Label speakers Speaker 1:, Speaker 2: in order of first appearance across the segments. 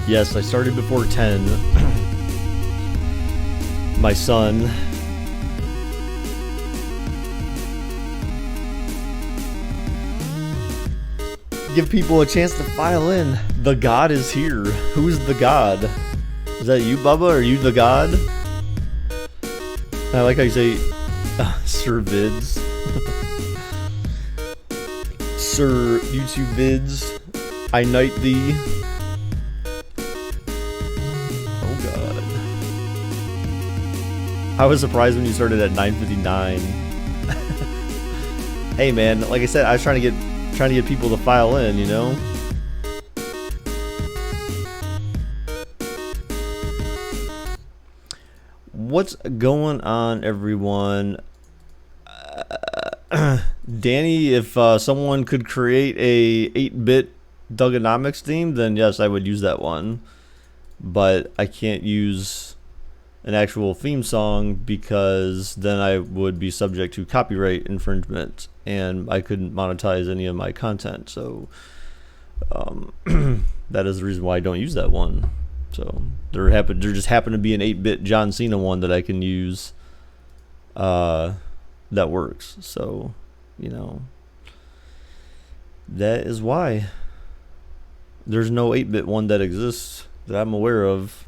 Speaker 1: Yes, I started before 10. My son. Give people a chance to file in. The God is here. Who's the God? Is that you, Bubba? Are you the God? I like how you say, Sir Vids. Sir YouTube Vids. I knight thee. Oh God. I was surprised when you started at 9:59. Hey man, like I said, I was trying to get people to file in, you know? What's going on, everyone? Danny, if someone could create a 8-bit Dugonomics theme, then yes, I would use that one. But I can't use an actual theme song because then I would be subject to copyright infringement and I couldn't monetize any of my content. So that is the reason why I don't use that one. So there just happened to be an 8-bit John Cena one that I can use that works. So, you know, that is why there's no 8-bit one that exists that I'm aware of.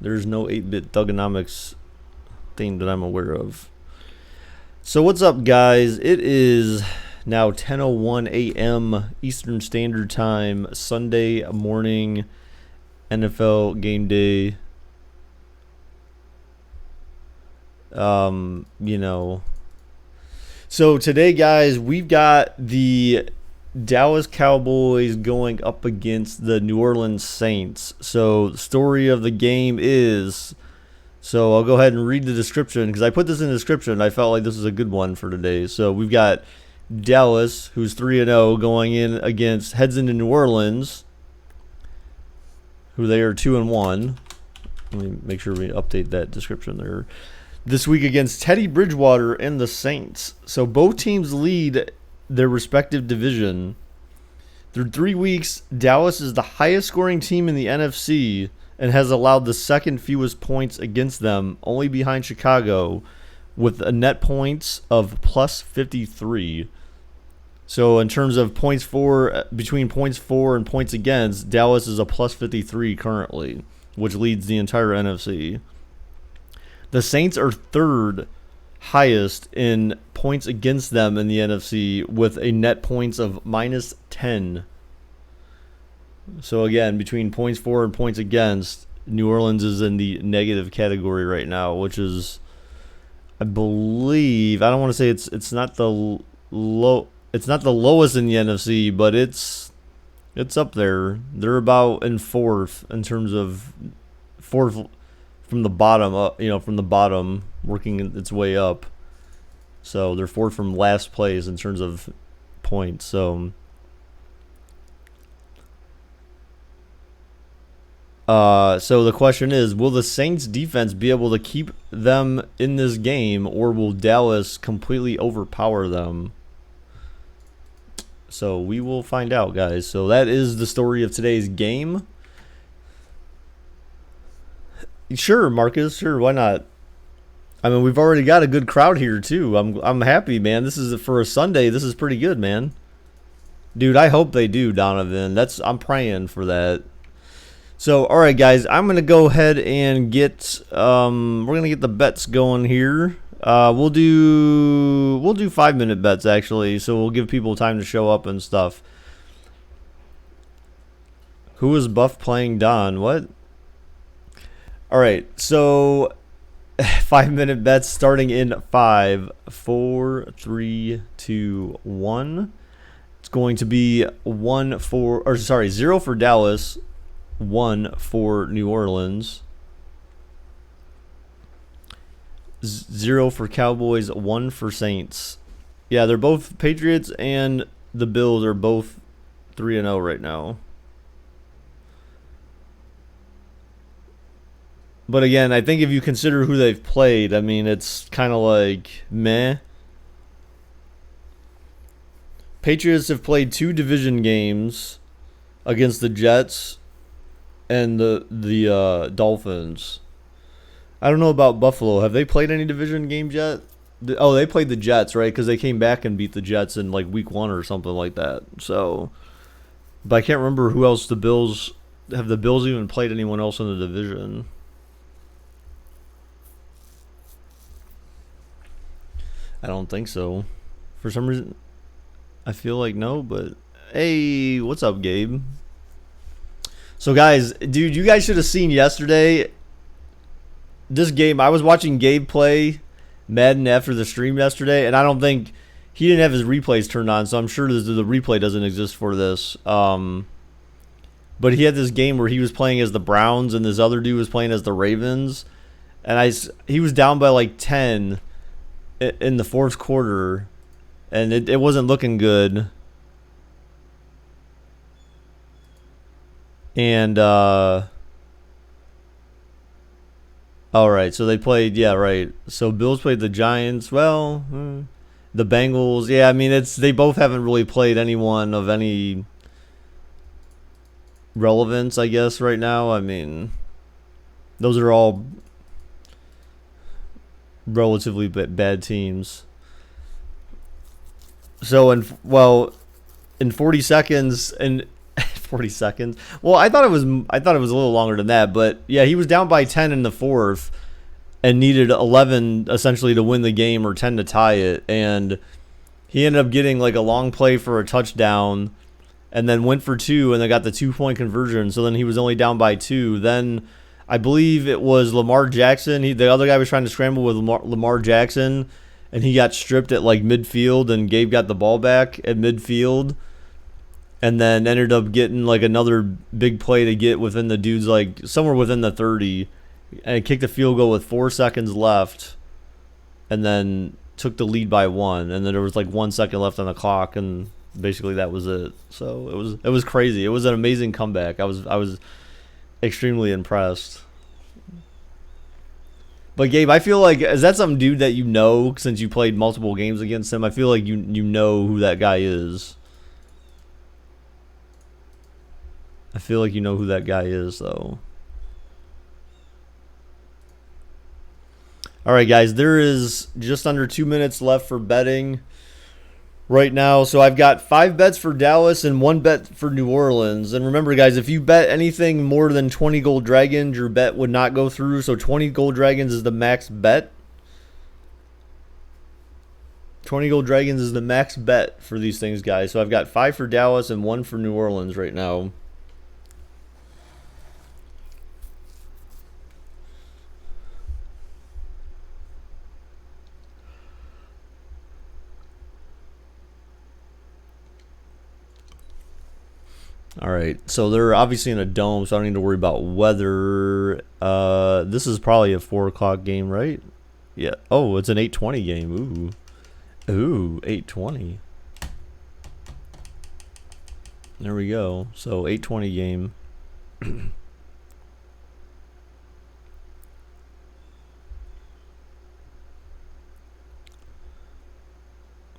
Speaker 1: There's no 8-bit Thugonomics thing that I'm aware of. So what's up, guys? It is now 10:01 a.m. Eastern Standard Time, Sunday morning, NFL game day. You know. So today, guys, we've got the Dallas Cowboys going up against the New Orleans Saints. So the story of the game is, so I'll go ahead and read the description because I put this in the description. I felt like this was a good one for today. So we've got Dallas, who's 3-0, going in against, heads into New Orleans, who they are 2-1. Let me make sure we update that description there. This week against Teddy Bridgewater and the Saints. So both teams lead their respective division. Through 3 weeks, Dallas is the highest scoring team in the NFC and has allowed the second fewest points against them, only behind Chicago, with a net points of plus 53. So in terms of points for, between points for and points against, Dallas is a plus 53 currently, which leads the entire NFC. The Saints are third highest in points against them in the NFC with a net points of minus 10. So again, between points for and points against, New Orleans is in the negative category right now, which is, I believe, I don't want to say it's not the lowest in the NFC, but it's up there. They're about in fourth in terms of fourth from the bottom up, from the bottom working its way up. So they're fourth from last place in terms of points. So so the question is, will the Saints defense be able to keep them in this game, or will Dallas completely overpower them? So we will find out, guys. So that is the story of today's game. Sure, Marcus. Sure, why not? I mean, we've already got a good crowd here too. I'm happy, man. This is for a Sunday. This is pretty good, man. Dude, I hope they do, Donovan. I'm praying for that. So, all right, guys, I'm gonna go ahead and get we're gonna get the bets going here. We'll do 5-minute bets actually, so we'll give people time to show up and stuff. Who is Buff playing Don? What? All right, so 5-minute bets starting in 5, 4, 3, 2, 1. It's going to be 0 for Dallas, 1 for New Orleans, 0 for Cowboys, 1 for Saints. Yeah, they're both Patriots and the Bills are both 3-0 right now. But again, I think if you consider who they've played, I mean, it's kind of like meh. Patriots have played 2 division games against the Jets and the Dolphins. I don't know about Buffalo. Have they played any division games yet? Oh, they played the Jets, right? Because they came back and beat the Jets in like week 1 or something like that. So, but I can't remember who else the Bills have. The Bills even played anyone else in the division? I don't think so. For some reason, I feel like no. But hey, what's up, Gabe? So, guys, dude, you guys should have seen yesterday. This game, I was watching Gabe play Madden after the stream yesterday, and I don't think he didn't have his replays turned on, so I'm sure the replay doesn't exist for this. But he had this game where he was playing as the Browns, and this other dude was playing as the Ravens, and he was down by like 10 in the fourth quarter, and it wasn't looking good. And all right, so they played, yeah, right. So Bills played the Giants. Well, the Bengals. Yeah, I mean, they both haven't really played anyone of any relevance, I guess, right now. I mean, those are all relatively bad teams. So in 40 seconds and 40 seconds. Well, I thought it was a little longer than that, but yeah, he was down by 10 in the fourth and needed 11 essentially to win the game or 10 to tie it, and he ended up getting like a long play for a touchdown and then went for 2 and they got the 2-point conversion. So then he was only down by 2. Then I believe it was Lamar Jackson. The other guy was trying to scramble with Lamar Jackson, and he got stripped at like midfield, and Gabe got the ball back at midfield. And then ended up getting like another big play to get within the dude's like somewhere within the 30, and kicked a field goal with 4 seconds left, and then took the lead by 1. And then there was like 1 second left on the clock, and basically that was it. So it was crazy. It was an amazing comeback. I was extremely impressed. But Gabe, I feel like, is that some dude that you know since you played multiple games against him? I feel like you know who that guy is. I feel like you know who that guy is, though. All right, guys, there is just under 2 minutes left for betting right now. So I've got 5 bets for Dallas and 1 bet for New Orleans. And remember, guys, if you bet anything more than 20 gold dragons, your bet would not go through. So 20 gold dragons is the max bet. 20 gold dragons is the max bet for these things, guys. So I've got 5 for Dallas and 1 for New Orleans right now. All right, so they're obviously in a dome, so I don't need to worry about weather. This is probably a 4 o'clock game, right? Yeah. Oh, it's an 8:20 game. Ooh, 8:20. There we go. So 8:20 game.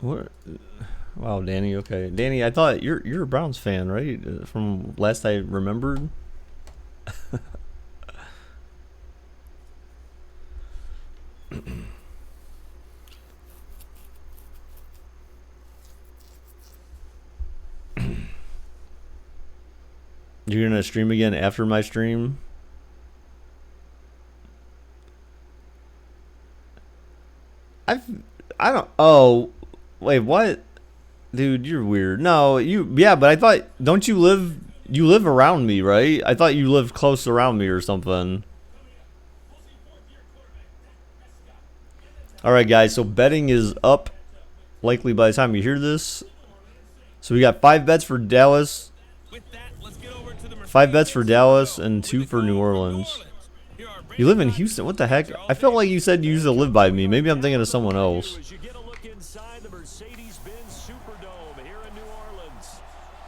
Speaker 1: What? Wow, Danny. Okay, Danny. I thought you're a Browns fan, right? From last I remembered. You're gonna stream again after my stream? I don't. Oh, wait, what? Dude, you're weird. No, yeah, but I thought, don't you live around me, right? I thought you lived close around me or something. All right, guys, so betting is up likely by the time you hear this. So we got 5 bets for Dallas. 5 bets for Dallas and 2 for New Orleans. You live in Houston? What the heck? I felt like you said you used to live by me. Maybe I'm thinking of someone else.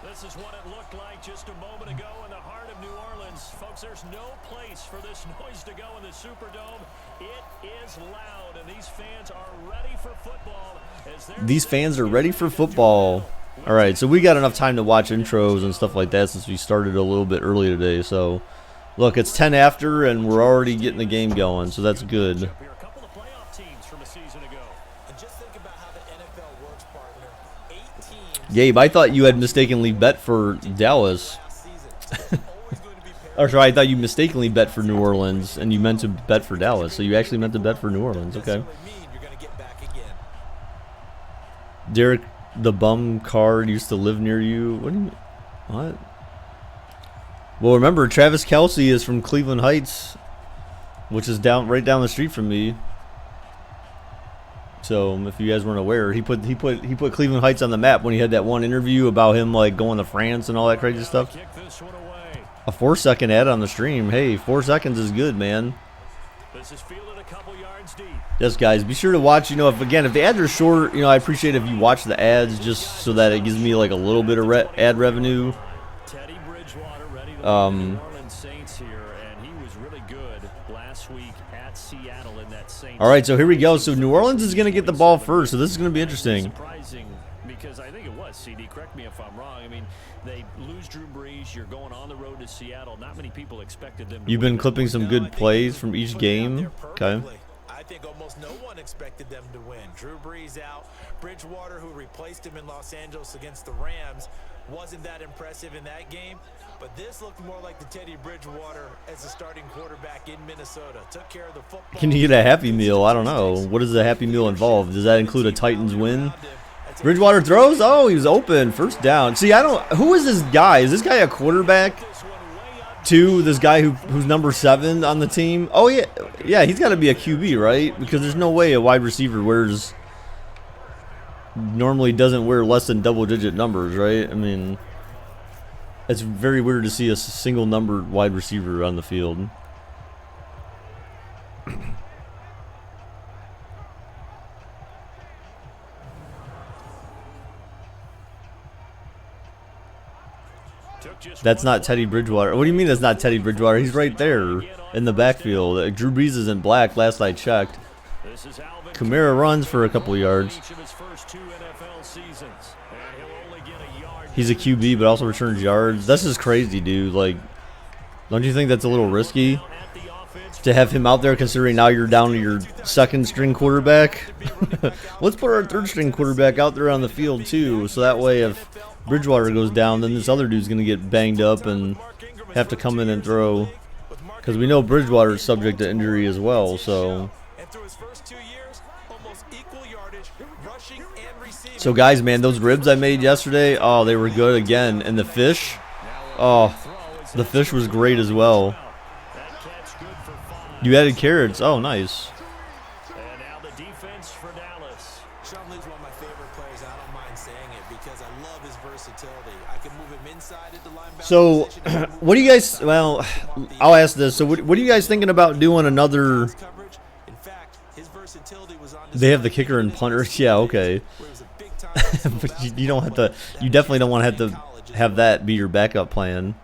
Speaker 1: This is what it looked like just a moment ago in the heart of New Orleans. Folks, there's no place for this noise to go in the Superdome. It is loud, and these fans are ready for football. These fans are ready for football. All right, so we got enough time to watch intros and stuff like that since we started a little bit early today. So, look, it's 10 after, and we're already getting the game going, so that's good. Gabe, I thought you had mistakenly bet for Dallas. Or sorry, I thought you mistakenly bet for New Orleans, and you meant to bet for Dallas. So you actually meant to bet for New Orleans. Okay. Derek, the bum card used to live near you. What do you mean? What? Well, remember, Travis Kelce is from Cleveland Heights, which is right down the street from me. So if you guys weren't aware, he put Cleveland Heights on the map when he had that one interview about him like going to France and all that crazy stuff. A 4-second ad on the stream. Hey, 4 seconds is good, man. Yes, guys, be sure to watch. You know, if the ads are short, you know, I appreciate if you watch the ads just so that it gives me like a little bit of ad revenue.
Speaker 2: Teddy Bridgewater ready to lead the New Orleans Saints here, and he was really good last week at Seattle in that Saints.
Speaker 1: All right, so here we go. So New Orleans is going to get the ball first, so this is going to be interesting.
Speaker 2: Surprising because I think it was CD. Correct me if I'm wrong. I mean, they lose Drew Brees. You're going on the road to Seattle. Not many people expected them.
Speaker 1: You've been clipping some good plays from each game. Okay.
Speaker 3: I think almost no one expected them to win. Drew Brees out. Bridgewater, who replaced him in Los Angeles against the Rams, wasn't that impressive in that game. But this looked more like the Teddy Bridgewater as a starting quarterback in Minnesota. Took care of the football.
Speaker 1: Can you get a Happy Meal? I don't know. What does the Happy Meal involve? Does that include a Titans win? Bridgewater throws. Oh, he was open. First down. See, who is this guy? Is this guy a quarterback? This guy who's number 7 on the team. Oh yeah, he's got to be a QB, right? Because there's no way a wide receiver normally doesn't wear less than double-digit numbers, right? I mean, it's very weird to see a single-numbered wide receiver on the field. That's not Teddy Bridgewater. What do you mean that's not Teddy Bridgewater? He's right there in the backfield. Drew Brees is in black last I checked. Kamara runs for a couple of yards. He's a QB but also returns yards. This is crazy, dude. Like, don't you think that's a little risky to have him out there considering now you're down to your second string quarterback? Let's put our third string quarterback out there on the field too, so that way if Bridgewater goes down, then this other dude's going to get banged up and have to come in and throw. Because we know Bridgewater is subject to injury as well, so. So guys, man, those ribs I made yesterday, oh, they were good again. And the fish, oh, the fish was great as well. You added carrots. Oh, nice.
Speaker 2: And now the defense for Dallas.
Speaker 3: Shumley's one of my favorite players. I don't mind saying it because I love his versatility. I can move him inside at the linebacker.
Speaker 1: So, what do you guys? Well, I'll ask this. So, what are you guys thinking about doing another?
Speaker 3: In fact, his versatility was on.
Speaker 1: They have the kicker and punter. Yeah, okay. But you don't have to. You definitely don't want to have that be your backup plan.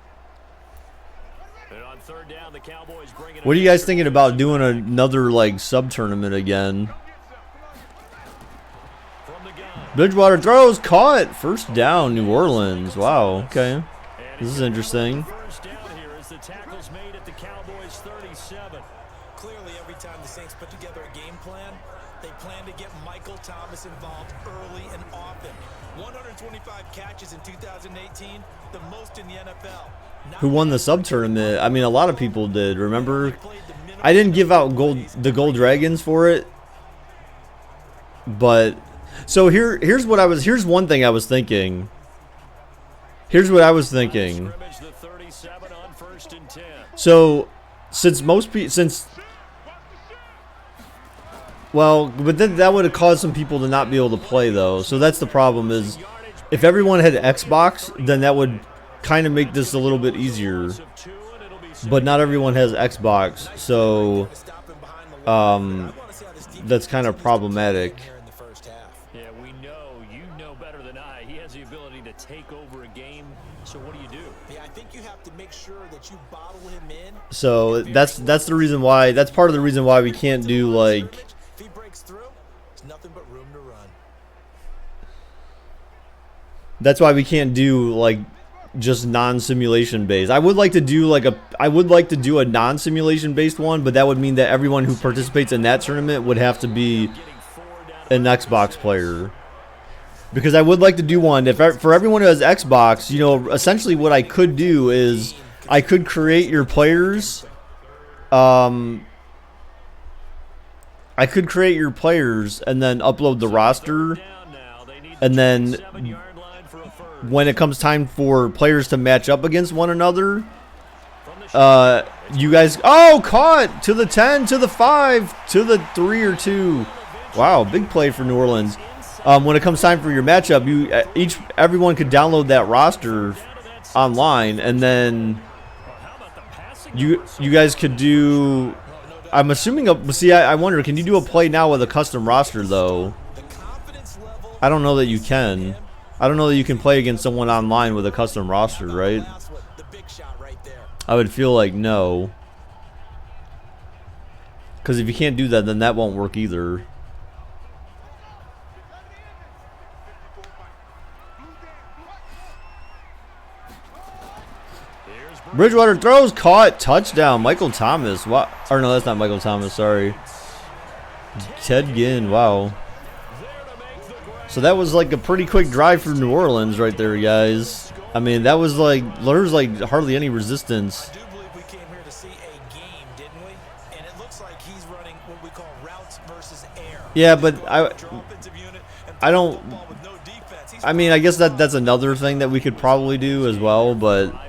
Speaker 1: What are you guys thinking about doing another like sub tournament again? Bridgewater throws, caught, first down, New Orleans. Wow, okay, this is interesting.
Speaker 2: First down here as the tackles made at the Cowboys 37.
Speaker 3: Clearly, every time the Saints put together a game plan, they plan to get Michael Thomas involved early and often. 125 catches in 2018, the most in the NFL.
Speaker 1: Who won the sub tournament? I mean, a lot of people did. Remember, I didn't give out the gold dragons for it, but so here's one thing I was thinking. Here's what I was thinking. So but then that would have caused some people to not be able to play though. So that's the problem is if everyone had Xbox, then that would kind of make this a little bit easier, but not everyone has Xbox, so that's kind of problematic.
Speaker 2: Yeah, you know better than I. He has the ability to take over a game. So what do you do?
Speaker 3: Yeah, I think you have to make sure that you bottle him in.
Speaker 1: So that's the reason why. That's part of the reason why we can't do like.
Speaker 3: If he breaks through, it's nothing but room to run.
Speaker 1: That's why we can't do like just non-simulation based. I would like to do like a non-simulation based one, but that would mean that everyone who participates in that tournament would have to be an Xbox player. Because I would like to do one for everyone who has Xbox. You know, essentially what I could do is I could create your players. I could create your players and then upload the roster, and then when it comes time for players to match up against one another, you guys, caught to the 10, to the 5, to the 3 or 2. Wow, big play for New Orleans. When it comes time for your matchup, everyone could download that roster online, and then you guys could do. I'm assuming I wonder, can you do a play now with a custom roster though? I don't know that you can. I don't know that you can play against someone online with a custom roster, right? I would feel like no. Because if you can't do that, then that won't work either. Bridgewater throws, caught, touchdown. Michael Thomas. What? Or no, that's not Michael Thomas. Sorry. Ted Ginn. Wow. So that was like a pretty quick drive for New Orleans right there, guys. I mean, that was like, there's like hardly any resistance.
Speaker 3: I do believe we came here to see a game, didn't we? And it looks like he's running what we call routes versus air.
Speaker 1: Yeah, but I don't. I mean, I guess that's another thing that we could probably do as well, but.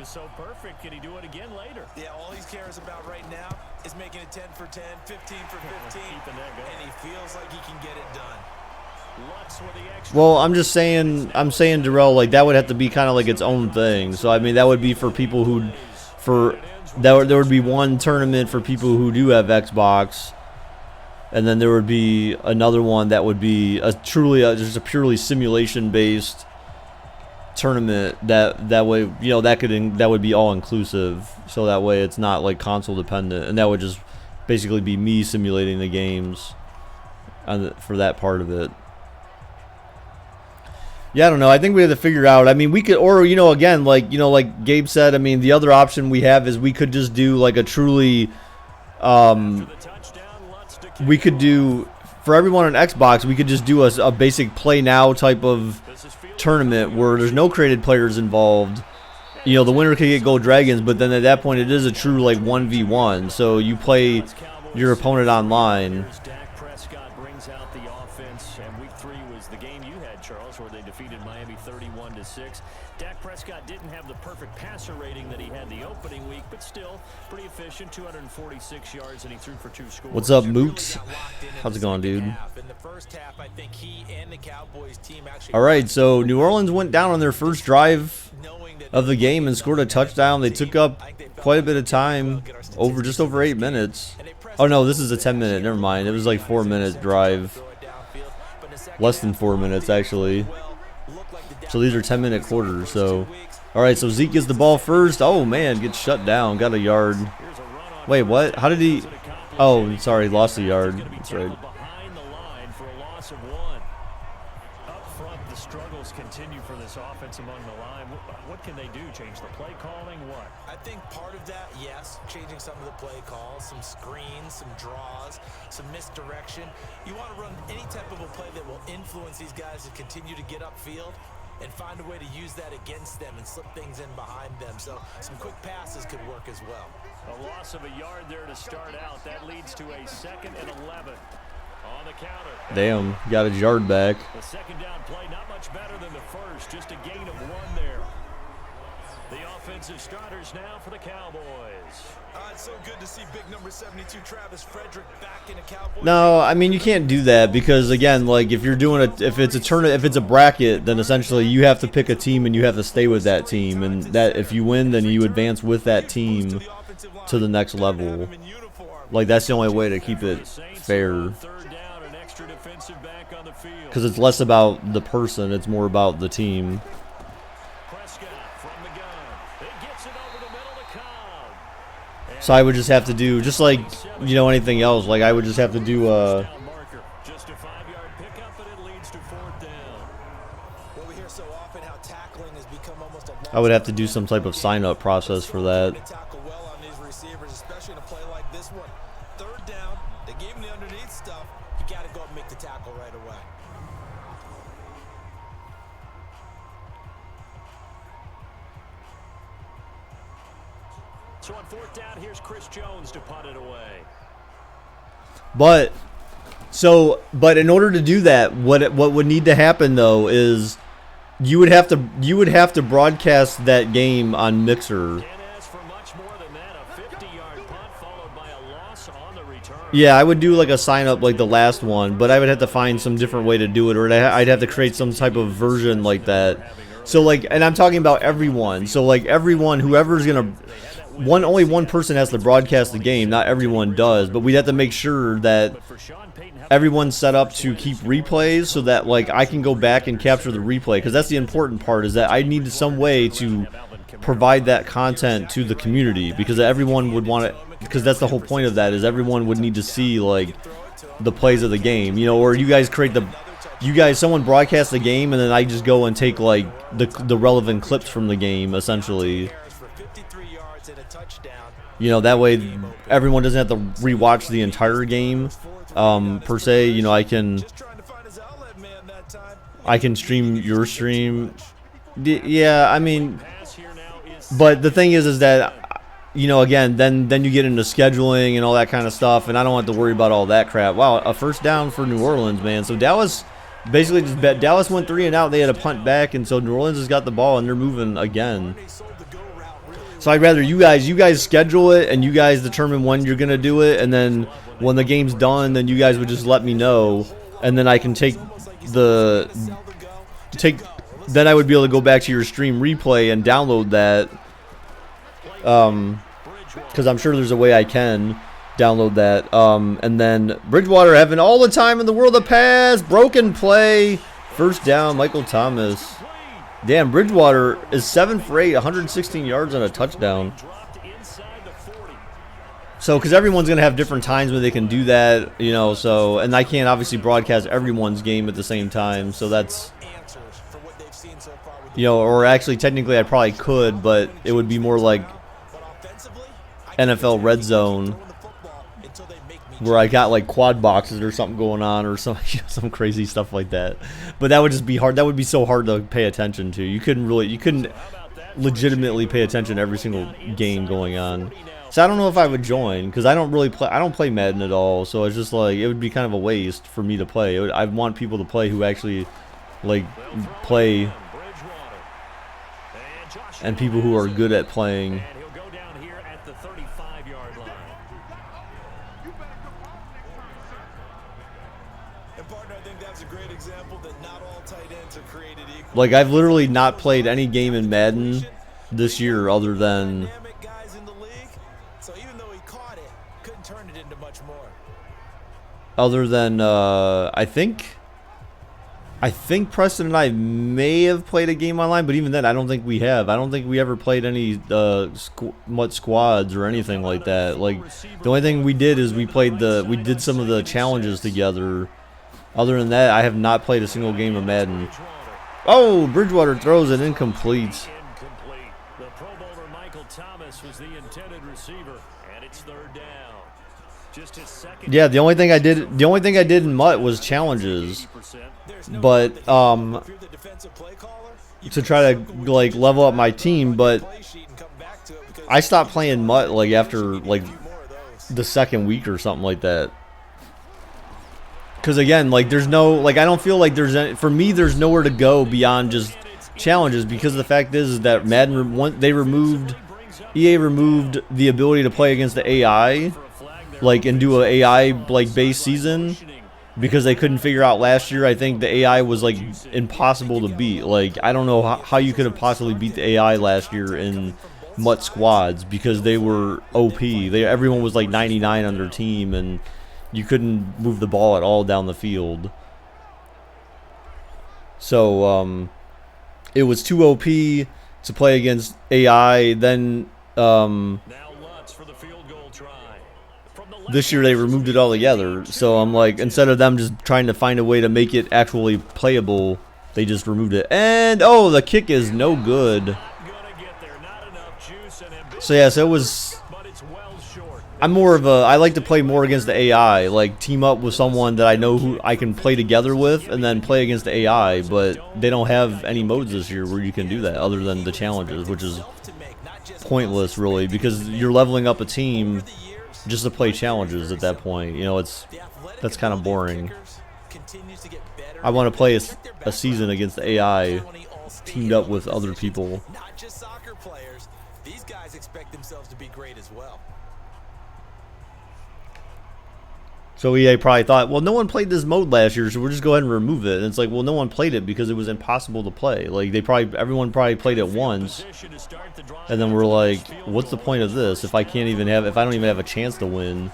Speaker 2: So perfect. Can he do it again later?
Speaker 3: Yeah, all he cares about right now is making it 10 for 10, 15 for 15, and he feels like he can get it done.
Speaker 1: Well, I'm saying, Darrell, like that would have to be kind of like its own thing. So I mean, that would be for people who, there would be one tournament for people who do have Xbox, and then there would be another one that would be just a purely simulation based tournament that way, you know, that would be all inclusive, so that way it's not like console dependent, and that would just basically be me simulating the games for that part of it. Yeah, I don't know. I think we have to figure out. I mean, we could, or you know, again, like Gabe said. I mean, the other option we have is we could just do like a truly, we could do for everyone on Xbox. We could just do a basic play now type of tournament where there's no created players involved. You know, the winner could get Gold Dragons, but then at that point it is a true like 1v1. So you play your opponent online.
Speaker 2: Dak Prescott brings out the offense, and week 3 was the game you had, Charles, where they defeated Miami 31-6. Dak Prescott didn't have the perfect passer rating that he had the opening week, but still pretty efficient, 246 yards, and he threw for 2 scores.
Speaker 1: What's up, Mooks? How's it going, dude? All right, so New Orleans went down on their first drive of the game and scored a touchdown. They took up quite a bit of time, just over 8 minutes. Oh no, this is a 10-minute. Never mind. It was like 4-minute drive. Less than 4 minutes actually. So these are 10-minute quarters. So, all right. So Zeke gets the ball first. Oh man, gets shut down. Got a yard. Wait, what? How did he? Oh, sorry, lost a yard. That's right.
Speaker 2: Struggles continue for this offense among the line. What can they do? Change the play calling? What?
Speaker 3: I think part of that, yes, changing some of the play calls, some screens, some draws, some misdirection. You want to run any type of a play that will influence these guys to continue to get upfield and find a way to use that against them and slip things in behind them. So some quick passes could work as well.
Speaker 2: A loss of a yard there to start out. That leads to a 2nd and 11. On the counter.
Speaker 1: Damn, got his yard back.
Speaker 2: The second down play, not much better than the first, just a gain of 1 there. The offensive starters now for the Cowboys.
Speaker 3: It's so good to see big number 72 Travis Frederick back in a Cowboys.
Speaker 1: No, I mean you can't do that because again, like if you're doing if it's a bracket, then essentially you have to pick a team and you have to stay with that team, and that if you win, then you advance with that team to the next level. Like that's the only way to keep it fair. Because it's less about the person, it's more about the team. So I would just have to do, just like, you know, anything else, like I would just have to do, I would have to do some type of sign-up process for that.
Speaker 3: Tackle well on these receivers, especially in a play like this one. Third down, they gave him the underneath stuff. You got to go and make the tackle right away.
Speaker 2: So on fourth down, here's Chris Jones to punt it away.
Speaker 1: But in order to do that, what would need to happen though is you would have to broadcast that game on Mixer. Yeah, I would do like a sign up like the last one, but I would have to find some different way to do it, or I'd have to create some type of version like that. So like, and I'm talking about everyone. So like everyone, whoever's gonna, only one person has to broadcast the game. Not everyone does, but we'd have to make sure that everyone's set up to keep replays so that like I can go back and capture the replay, because that's the important part, is that I need some way to provide that content to the community, because everyone would want it, because that's the whole point of that, is everyone would need to see like the plays of the game, you know, or you guys create someone broadcasts the game and then I just go and take like the relevant clips from the game essentially. You know, that way everyone doesn't have to rewatch the entire game per se. You know, I can stream your stream. Yeah, I mean, but the thing is that, you know, again, then you get into scheduling and all that kind of stuff, and I don't have to worry about all that crap. Wow, a first down for New Orleans, man. So Dallas basically just bet. Dallas went 3 and out. They had a punt back, and so New Orleans has got the ball, and they're moving again. So I'd rather you guys schedule it, and you guys determine when you're going to do it, and then when the game's done, then you guys would just let me know, and then I can then I would be able to go back to your stream replay and download that, because I'm sure there's a way I can download that, and then Bridgewater having all the time in the world to pass, broken play, first down, Michael Thomas. Damn, Bridgewater is 7 for 8, 116 yards and a touchdown. So, because everyone's going to have different times when they can do that, you know, so, and I can't obviously broadcast everyone's game at the same time, so that's, you know, or actually technically I probably could, but it would be more like NFL Red Zone, where I got like quad boxes or something going on, or some crazy stuff like that. But that would just be hard. That would be so hard to pay attention to. You couldn't legitimately pay attention to every single game going on. So I don't know if I would join, because I don't play Madden at all. So it's just like, it would be kind of a waste for me to play. I want people to play who actually like play, and people who are good at playing. Like, I've literally not played any game in Madden this year other than I think Preston and I may have played a game online, but even then I don't think we have. I don't think we ever played any much squads or anything like that. Like, the only thing we did is we did some of the challenges together. Other than that, I have not played a single game of Madden. Oh, Bridgewater throws it incomplete.
Speaker 2: The Pro Bowler Michael Thomas was the intended receiver, and it's third down. Just his second.
Speaker 1: Yeah, the only thing I did in MUT was challenges. But to try to like level up my team, but I stopped playing MUT like after like the second week or something like that. Because again, like I don't feel like for me there's nowhere to go beyond just challenges, because the fact is that Madden EA removed the ability to play against the AI, like, and do a AI like based season, because they couldn't figure out last year. I think the AI was like impossible to beat. Like, I don't know how you could have possibly beat the AI last year in MUT squads, because they were OP. Everyone was like 99 on their team, and you couldn't move the ball at all down the field. So it was too OP to play against AI. Then this year they removed it all together. So I'm like, instead of them just trying to find a way to make it actually playable, they just removed it. And oh, the kick is no good. So yeah, so it was. I'm more of a. I like to play more against the AI, like team up with someone that I know who I can play together with, and then play against the AI. But they don't have any modes this year where you can do that, other than the challenges, which is pointless, really, because you're leveling up a team just to play challenges at that point. You know, that's kind of boring. I want to play a season against the AI, teamed up with other people.
Speaker 3: Not just soccer players. These guys expect themselves to be great as well.
Speaker 1: So EA probably thought, well, no one played this mode last year, so we'll just go ahead and remove it. And it's like, well, no one played it because it was impossible to play. Like everyone probably played it once, and then we're like, what's the point of this if I don't even have a chance to win?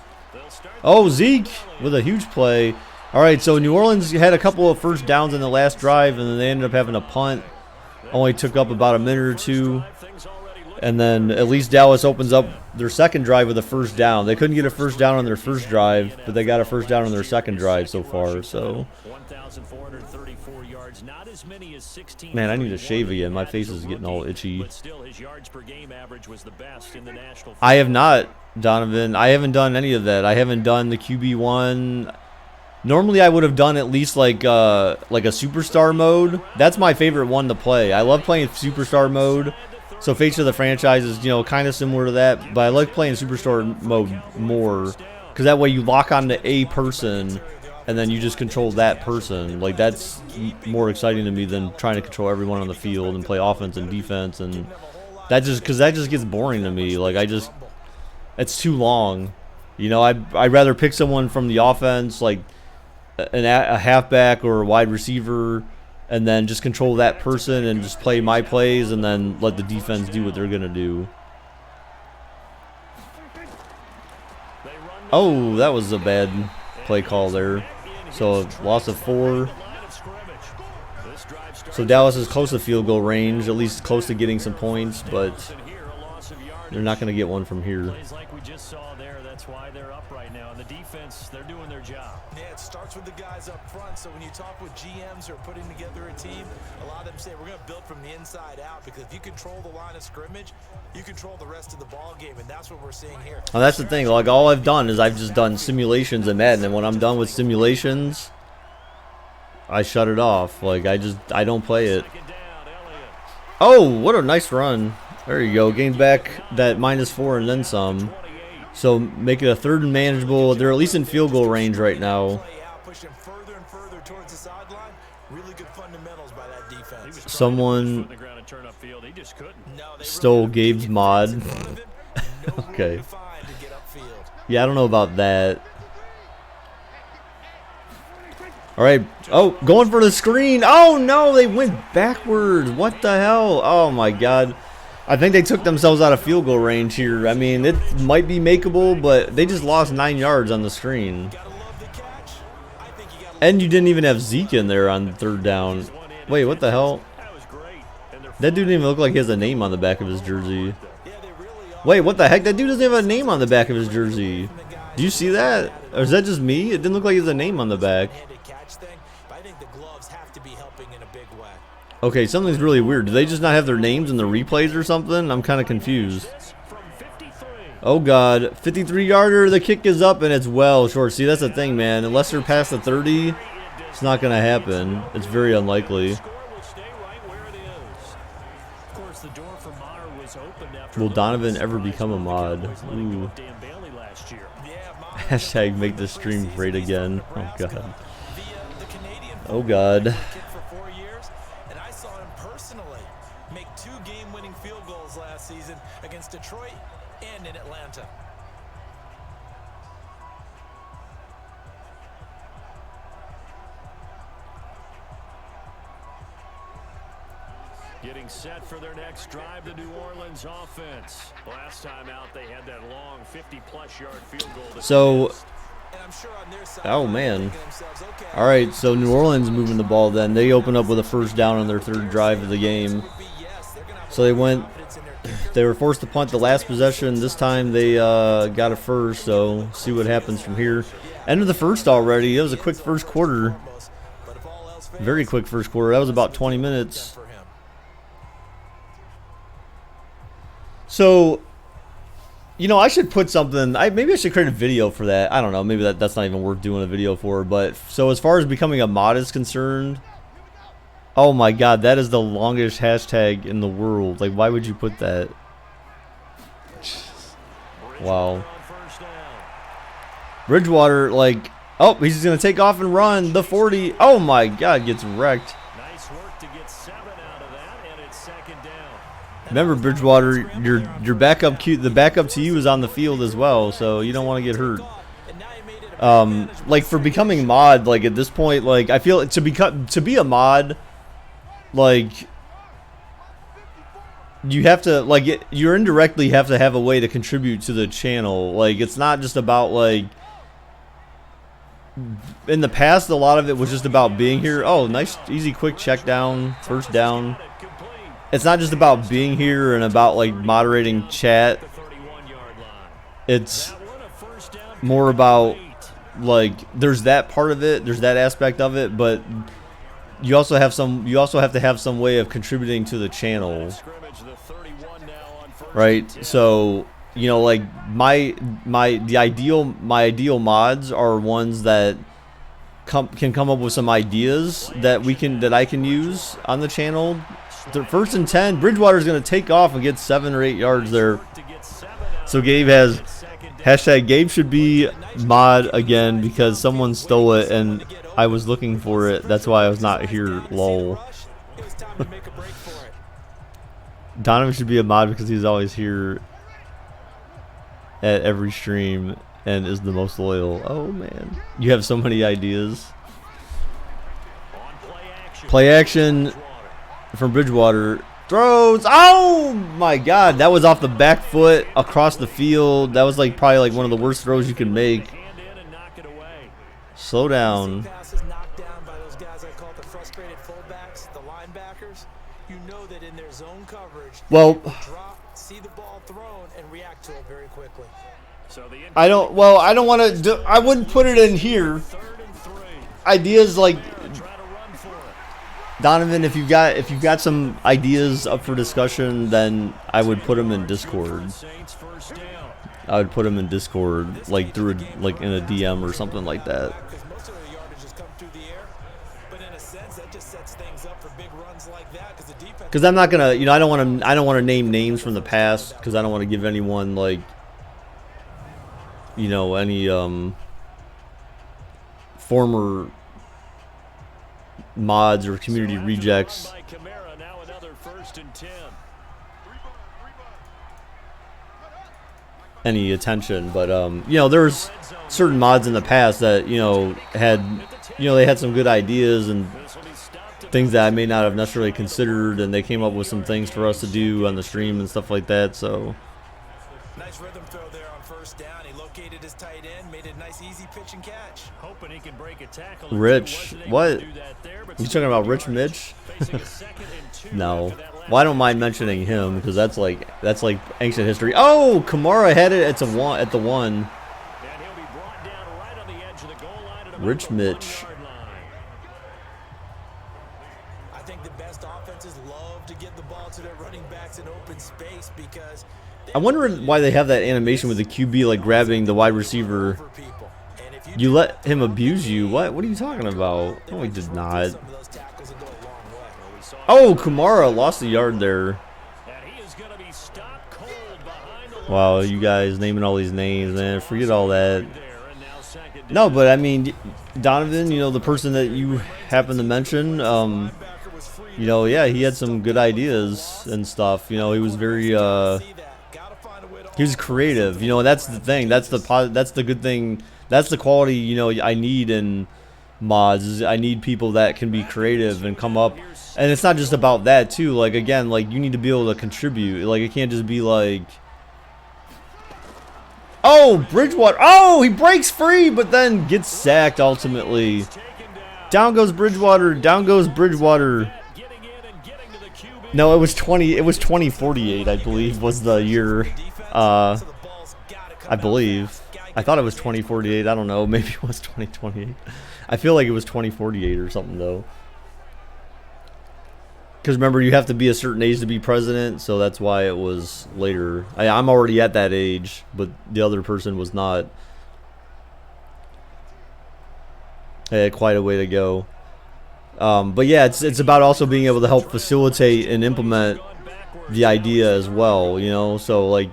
Speaker 1: Oh, Zeke with a huge play. All right, so New Orleans had a couple of first downs in the last drive, and then they ended up having a punt. Only took up about a minute or two. And then at least Dallas opens up their second drive with a first down. They couldn't get a first down on their first drive, but they got a first down on their second drive so far. So, man, I need to shave again. My face is getting all itchy. I have not, Donovan. I haven't done any of that. I haven't done the QB1. Normally, I would have done at least like a superstar mode. That's my favorite one to play. I love playing superstar mode. So Face of the Franchise is, kind of similar to that, but I like playing Superstar mode more, because that way you lock onto a person, and then you just control that person. Like, that's more exciting to me than trying to control everyone on the field and play offense and defense, and that just gets boring to me. Like, it's too long. I'd rather pick someone from the offense, like a halfback or a wide receiver, and then just control that person and just play my plays and then let the defense do what they're going to do. Oh, that was a bad play call there. So, loss of 4. So, Dallas is close to field goal range, at least close to getting some points, but they're not going to get one from here.
Speaker 2: That's why they're up right now. And the defense, they're doing their job.
Speaker 3: Yeah, it starts with the guys up front. So when you talk with GMs who are putting together a team, a lot of them say we're going to build from the inside out, because if you control the line of scrimmage, you control the rest of the ball game, and that's what we're seeing here.
Speaker 1: Well, that's the thing. Like, all I've done is I've just done simulations in Madden, and when I'm done with simulations, I shut it off. Like, I don't play it. Oh, what a nice run. There you go. Gained back that -4 and then some. So make it a 3rd and manageable. They're at least in field goal range right now. Someone stole Gabe's mod. Okay. Yeah, I don't know about that. All right. Oh, going for the screen. Oh, no, they went backwards. What the hell? Oh, my God. I think they took themselves out of field goal range here. I mean, it might be makeable, but they just lost 9 yards on the screen. And you didn't even have Zeke in there on 3rd down. Wait, what the hell? That dude didn't even look like he has a name on the back of his jersey. Wait, what the heck? That dude doesn't have a name on the back of his jersey. Do you see that? Or is that just me? It didn't look like he has a name on the back. Okay, something's really weird. Do they just not have their names in the replays or something? I'm kind of confused. Oh, God. 53-yarder. The kick is up, and it's well short. See, that's the thing, man. Unless they're past the 30, it's not going to happen. It's very unlikely. Will Donovan ever become a mod? Ooh. Hashtag make this stream great again. Oh, God. Oh, God.
Speaker 3: Detroit and in Atlanta.
Speaker 2: Getting set for their next drive, the New Orleans offense. Last time out, they had that long 50-plus yard field goal.
Speaker 1: So, oh, man. All right, so New Orleans moving the ball then. They open up with a first down on their 3rd drive of the game. So they were forced to punt the last possession. This time they got a first, so see what happens from here. End of the first already. It was a quick first quarter. Very quick first quarter. That was about 20 minutes. So You know, I should put something. Maybe I should create a video for that. I don't know. Maybe that's not even worth doing a video for. But so as far as becoming a mod is concerned, oh my God, that is the longest hashtag in the world. Like, why would you put that? Wow. Bridgewater, like, oh, he's just gonna take off and run the 40. Oh my God, gets wrecked.
Speaker 2: Nice work to get 7 out of that, and it's 2nd down.
Speaker 1: Remember, Bridgewater, your backup the backup to you is on the field as well, so you don't want to get hurt. Like for becoming mod, like at this point, like I feel to be a mod, like you have to you indirectly have to have a way to contribute to the channel. Like it's not just about like in the past, a lot of it was just about being here. Oh, nice, easy, quick check down, first down. It's not just about being here and about like moderating chat. It's more about like there's that part of it, there's that aspect of it, but you also have to have some way of contributing to the channel, right? So you know, like my ideal mods are ones that can come up with some ideas that I can use on the channel. The 1st and 10, Bridgewater is going to take off and get 7 or 8 yards there. So Gabe has hashtag Gabe should be mod again because someone stole it and I was looking for it. That's why I was not here. Lol. Donovan should be a mod because he's always here at every stream and is the most loyal. Oh man, you have so many ideas. Play action from Bridgewater. Throws. Oh my God, that was off the back foot across the field. That was like probably like one of the worst throws you can make. Slow down. Well, I don't want to. I wouldn't put it in here. Ideas like Donovan, if you've got some ideas up for discussion, then I would put them in Discord. I would put them in Discord, like through like in a DM or something like that. Because I'm not gonna, you know, I don't want to name names from the past because I don't want to give anyone like, you know, any former mods or community rejects any attention, but you know, there's certain mods in the past that they had some good ideas and things that I may not have necessarily considered, and they came up with some things for us to do on the stream and stuff like that. So
Speaker 3: nice rhythm throw there on 1st down. He located his tight end, made a nice easy pitch and catch. Hoping he can break a tackle.
Speaker 1: Rich, what? You talking about Rich Mitch? No. Well, I don't mind mentioning him because that's like ancient history. Oh, Kamara had it at the one. Rich Mitch.
Speaker 3: I think the best offenses love to get the ball to their running backs in open space because
Speaker 1: I wonder why they have that animation with the QB like grabbing the wide receiver. You let him abuse you? What are you talking about? No, he did not. Oh, Kamara lost a yard there. Wow, you guys naming all these names, man. Forget all that. No, but I mean, Donovan, you know, the person that you happen to mention, you know, yeah, he had some good ideas and stuff. You know, he was very, he was creative. You know, and that's the thing. That's the good thing. That's the quality, you know, I need in mods. Is I need people that can be creative and come up. And it's not just about that too. Like again, like you need to be able to contribute. Like it can't just be like, oh, Bridgewater. Oh, he breaks free, but then gets sacked ultimately. Down goes Bridgewater. Down goes Bridgewater. No, it was 2048, I believe, was the year. I believe. I thought it was 2048. I don't know. Maybe it was 2028. I feel like it was 2048 or something, though. Because remember, you have to be a certain age to be president, so that's why it was later. I'm already at that age, but the other person was not. I had quite a way to go. But yeah, it's about also being able to help facilitate and implement the idea as well, you know. So like,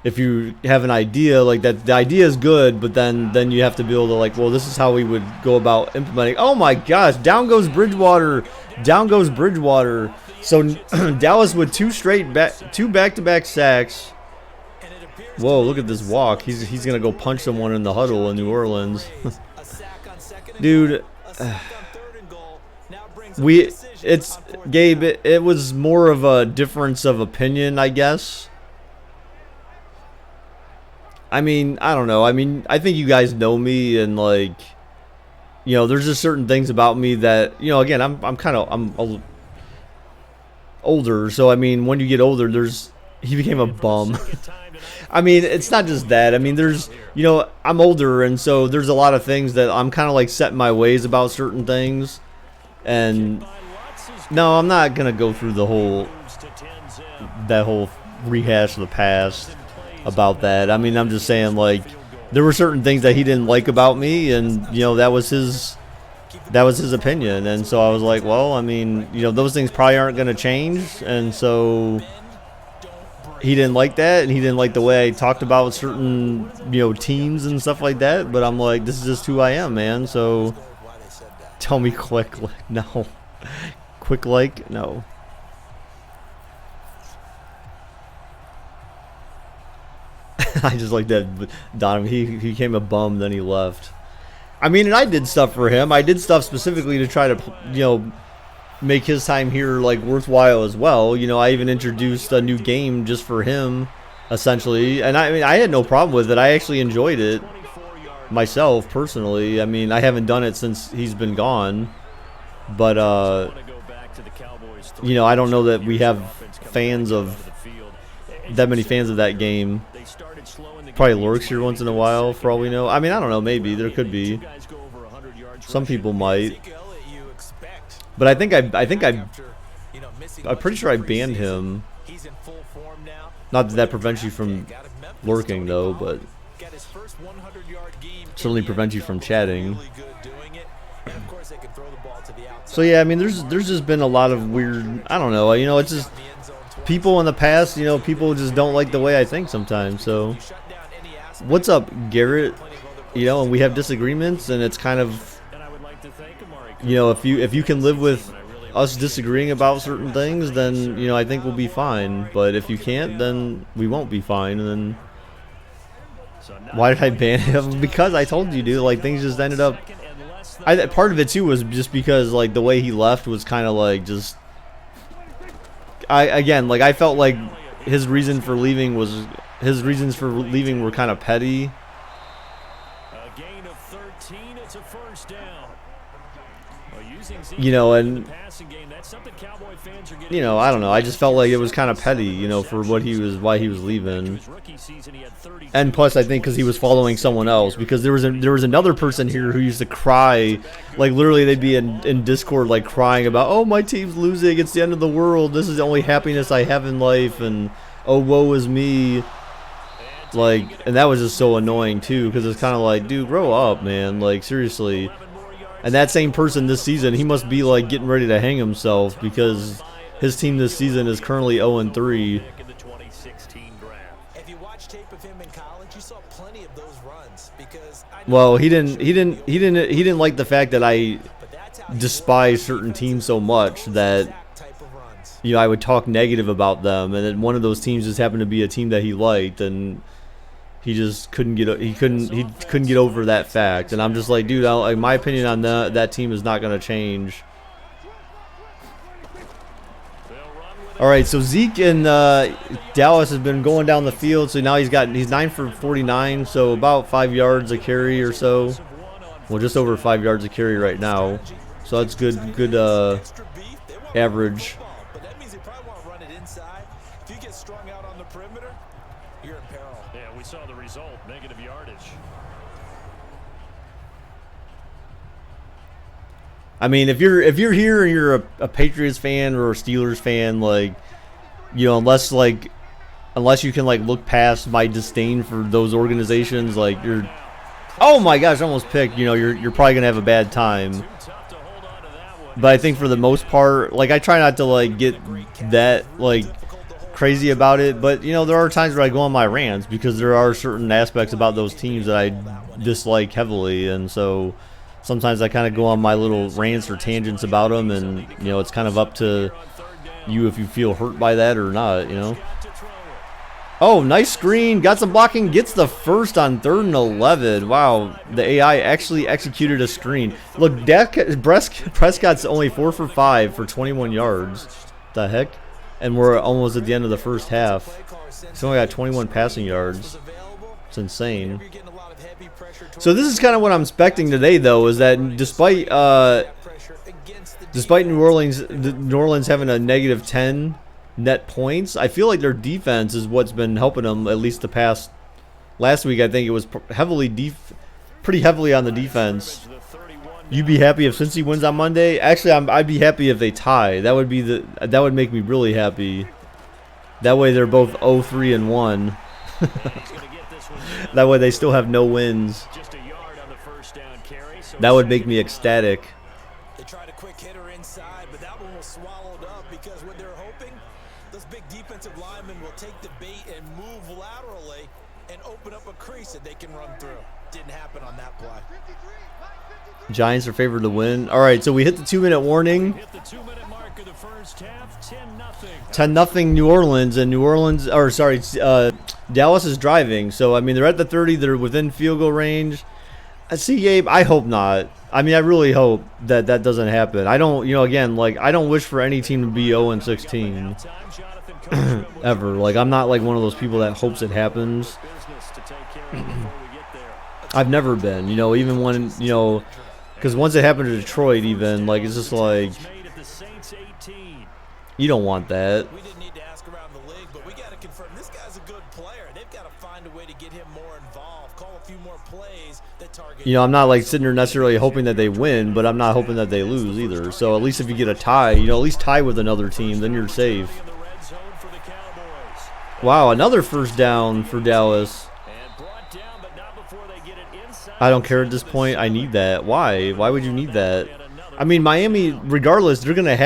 Speaker 1: if you have an idea like that, the idea is good, but then you have to be able to like, well, this is how we would go about implementing. Oh my gosh, down goes Bridgewater, down goes Bridgewater. So Dallas with two back-to-back sacks. Whoa, look at this walk. He's gonna go punch someone in the huddle in New Orleans. Dude, it's Gabe. It was more of a difference of opinion, I guess. I mean, I don't know. I mean, I think you guys know me, and like, you know, there's just certain things about me that, you know, again, I'm older, so I mean, when you get older, he became a bum. I mean, it's not just that. I mean, you know, I'm older, and so there's a lot of things that I'm kind of like set in my ways about certain things. And no, I'm not gonna go through that whole rehash of the past about that. I mean, I'm just saying, like, there were certain things that he didn't like about me, and you know, that was his opinion. And so I was like, well, I mean, you know, those things probably aren't gonna change, and so he didn't like that, and he didn't like the way I talked about certain, you know, teams and stuff like that. But I'm like, this is just who I am, man. So tell me quick, no, quick like, no. I just like that Donovan. He became a bum, then he left. I mean, and I did stuff for him. I did stuff specifically to try to, you know, make his time here like worthwhile as well. You know, I even introduced a new game just for him, essentially. And I mean, I had no problem with it. I actually enjoyed it myself personally. I mean, I haven't done it since he's been gone, but you know, I don't know that we have that many fans of that game. Probably lurks here once in a while, for all we know. I mean, I don't know. Maybe there could be. Some people might. But I'm pretty sure I banned him. Not that that prevents you from lurking, though, but certainly prevents you from chatting. So yeah, I mean, there's just been a lot of weird. I don't know. You know, it's just people in the past. You know, people just don't like the way I think sometimes. So, what's up, Garrett? You know, and we have disagreements, and it's kind of, you know, if you can live with us disagreeing about certain things, then, you know, I think we'll be fine. But if you can't, then we won't be fine. And then why did I ban him? Because I told you, dude. Like, things just ended up. Part of it too was just because like the way he left was kind of like just. I felt like his reasons for leaving were kind of petty. You know, and you know, I don't know. I just felt like it was kind of petty, you know, for why he was leaving. And plus, I think because he was following someone else. Because there was another person here who used to cry, like literally they'd be in Discord like crying about, oh, my team's losing, it's the end of the world, this is the only happiness I have in life, and oh, woe is me. Like, and that was just so annoying too, because it's kind of like, dude, grow up, man. Like, seriously. And that same person this season, he must be like getting ready to hang himself, because his team this season is currently 0-3. Well, he didn't like the fact that I despise certain teams so much that, you know, I would talk negative about them, and then one of those teams just happened to be a team that he liked, and he just couldn't get over that fact. And I'm just like, dude, like, my opinion on that team is not going to change. All right, so Zeke and Dallas has been going down the field. So now he's 9 for 49, so about 5 yards a carry or so. Well, just over 5 yards a carry right now. So that's good average.
Speaker 3: But that means they probably want to run it inside. If you get strung out on the perimeter, you're in peril.
Speaker 2: Yeah, we saw the result, negative yardage.
Speaker 1: I mean, if you're here and you're a Patriots fan or a Steelers fan, like, you know, unless you can like look past my disdain for those organizations, like you're, oh my gosh, I almost picked. You know, you're probably gonna have a bad time. But I think for the most part, like I try not to like get that like crazy about it. But you know, there are times where I go on my rants because there are certain aspects about those teams that I dislike heavily, and so sometimes I kind of go on my little rants or tangents about them, and you know, it's kind of up to you if you feel hurt by that or not. You know. Oh, nice screen. Got some blocking. Gets the first on 3rd and 11. Wow, the AI actually executed a screen. Look, Prescott's only 4 for 5 for 21 yards. The heck? And we're almost at the end of the first half. He's only got 21 passing yards. It's insane. So this is kind of what I'm expecting today, though, is that despite New Orleans having a negative 10 net points, I feel like their defense is what's been helping them, at least the past. Last week, I think it was pretty heavily on the defense. You'd be happy if Cincy wins on Monday? Actually, I'd be happy if they tie. That would make me really happy. That way they're both 0-3 and 1. That way they still have no wins. That would make me ecstatic.
Speaker 3: They tried a quick hitter inside, but that one was swallowed up because what they're hoping, those big defensive linemen will take the bait and move laterally and open up a crease that they can run through. Didn't happen on that play.
Speaker 1: Giants are favored to win. All right, so we hit the 2-minute warning. 10-0 New Orleans, and Dallas is driving. So I mean, they're at the 30. They're within field goal range. See, Gabe, I hope not. I mean, I really hope that doesn't happen. I don't, you know, again, like I don't wish for any team to be 0-16 ever. Like I'm not like one of those people that hopes it happens. I've never been, you know, even when, you know, because once it happened to Detroit, even like it's just like you don't want that.
Speaker 3: We didn't need to ask around the league, but we got to confirm this guy's a good player. They've got to find a way to get him more involved. Call a few more plays that target.
Speaker 1: You know, I'm not like sitting there necessarily hoping that they win, but I'm not hoping that they lose either. So at least if you get a tie, you know, at least tie with another team, then you're safe. Wow, another first down for Dallas. I don't care at this point. I need that. Why? Why would you need that? I mean, Miami, regardless, they're gonna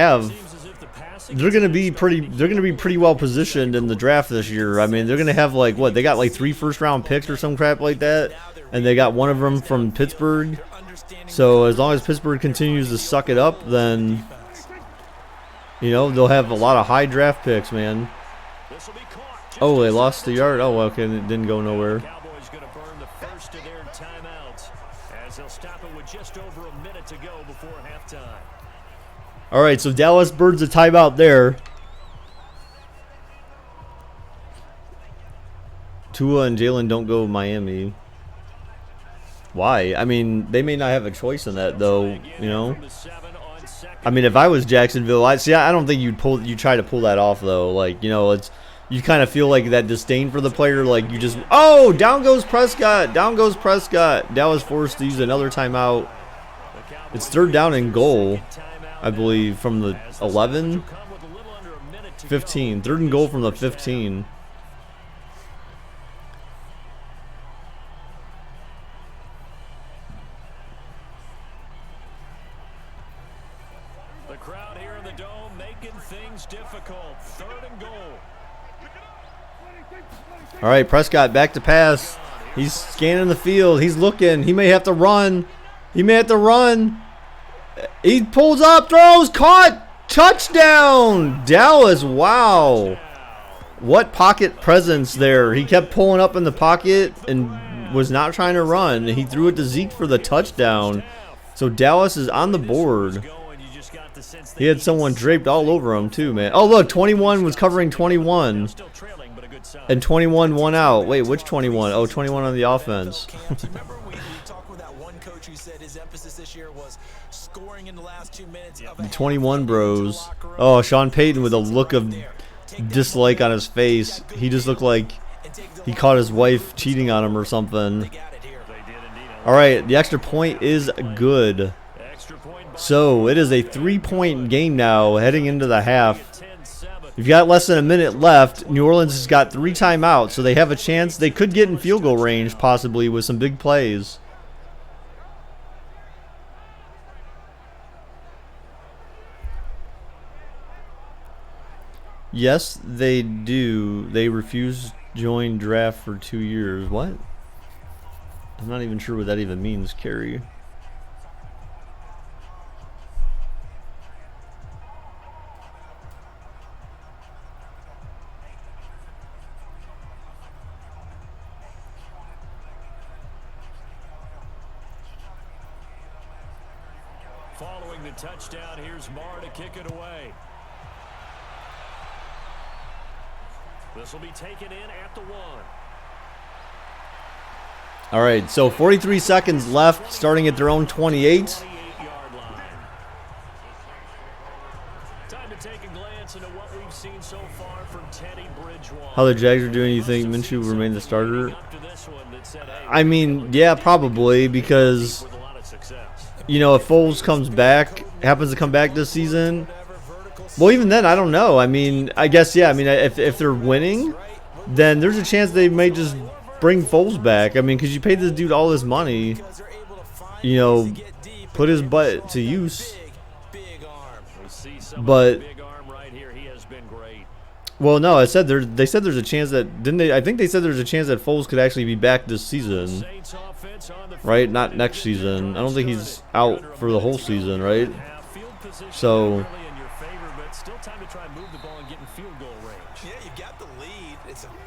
Speaker 1: be pretty well positioned in the draft this year. I mean, they're gonna have like what? They got like 3 first-round picks or some crap like that, and they got one of them from Pittsburgh. So as long as Pittsburgh continues to suck it up, then you know they'll have a lot of high draft picks, man. Oh, they lost the yard. Oh, okay, it didn't go nowhere.
Speaker 2: Cowboys going to burn the first of their timeouts as they'll stop it with just over a minute to go before halftime.
Speaker 1: All right, so Dallas burns a timeout there. Tua and Jalen don't go Miami. Why? I mean, they may not have a choice in that, though. You know. I mean, if I was Jacksonville, I don't think you'd try to pull that off, though. Like, you know, you kind of feel like that disdain for the player, like you just, oh, down goes Prescott. Dallas forced to use another timeout. It's 3rd down and goal, I believe, from the 11, 15. 3rd and goal from the 15.
Speaker 2: The crowd here in the dome making things difficult. 3rd and goal.
Speaker 1: All right, Prescott back to pass. He's scanning the field. He's looking. He may have to run. He pulls up, throws, caught, touchdown. Dallas, wow. What pocket presence there. He kept pulling up in the pocket and was not trying to run. He threw it to Zeke for the touchdown. So Dallas is on the board. He had someone draped all over him too, man. Oh, look, 21 was covering 21. And 21 won out. Wait, which 21? Oh, 21 on the offense.
Speaker 3: Remember we talked with that one coach who said his emphasis this year was scoring in the last 2 minutes.
Speaker 1: The 21 bros. Oh, Sean Payton with a look of dislike on his face. He just looked like he caught his wife cheating on him or something. All right, the extra point is good.
Speaker 2: Extra point
Speaker 1: So it is a 3-point game now heading into the half. You've got less than a minute left. New Orleans has got 3 timeouts, so they have a chance. They could get in field goal range possibly with some big plays. Yes, they do. They refuse to join draft for 2 years. What? I'm not even sure what that even means, Kerry.
Speaker 2: Following the touchdown, here's Marr to kick it away. This will be taken in at the 1.
Speaker 1: All right, so 43 seconds left, starting at their own 28.
Speaker 2: Yard line. Time to take a glance into what we've seen so far from Teddy Bridgewater.
Speaker 1: How the Jags are doing, you think Minshew will remain the starter? I mean, yeah, probably, because, you know, if Foles comes back, happens to come back this season, well, even then, I don't know. I mean, I guess, yeah, I mean, if they're winning, then there's a chance they may just bring Foles back. I mean, because you paid this dude all this money, you know, put his butt to use. But, well, no, they said there's a chance that, didn't they? I think they said there's a chance that Foles could actually be back this season, right? Not next season. I don't think he's out for the whole season, right? So,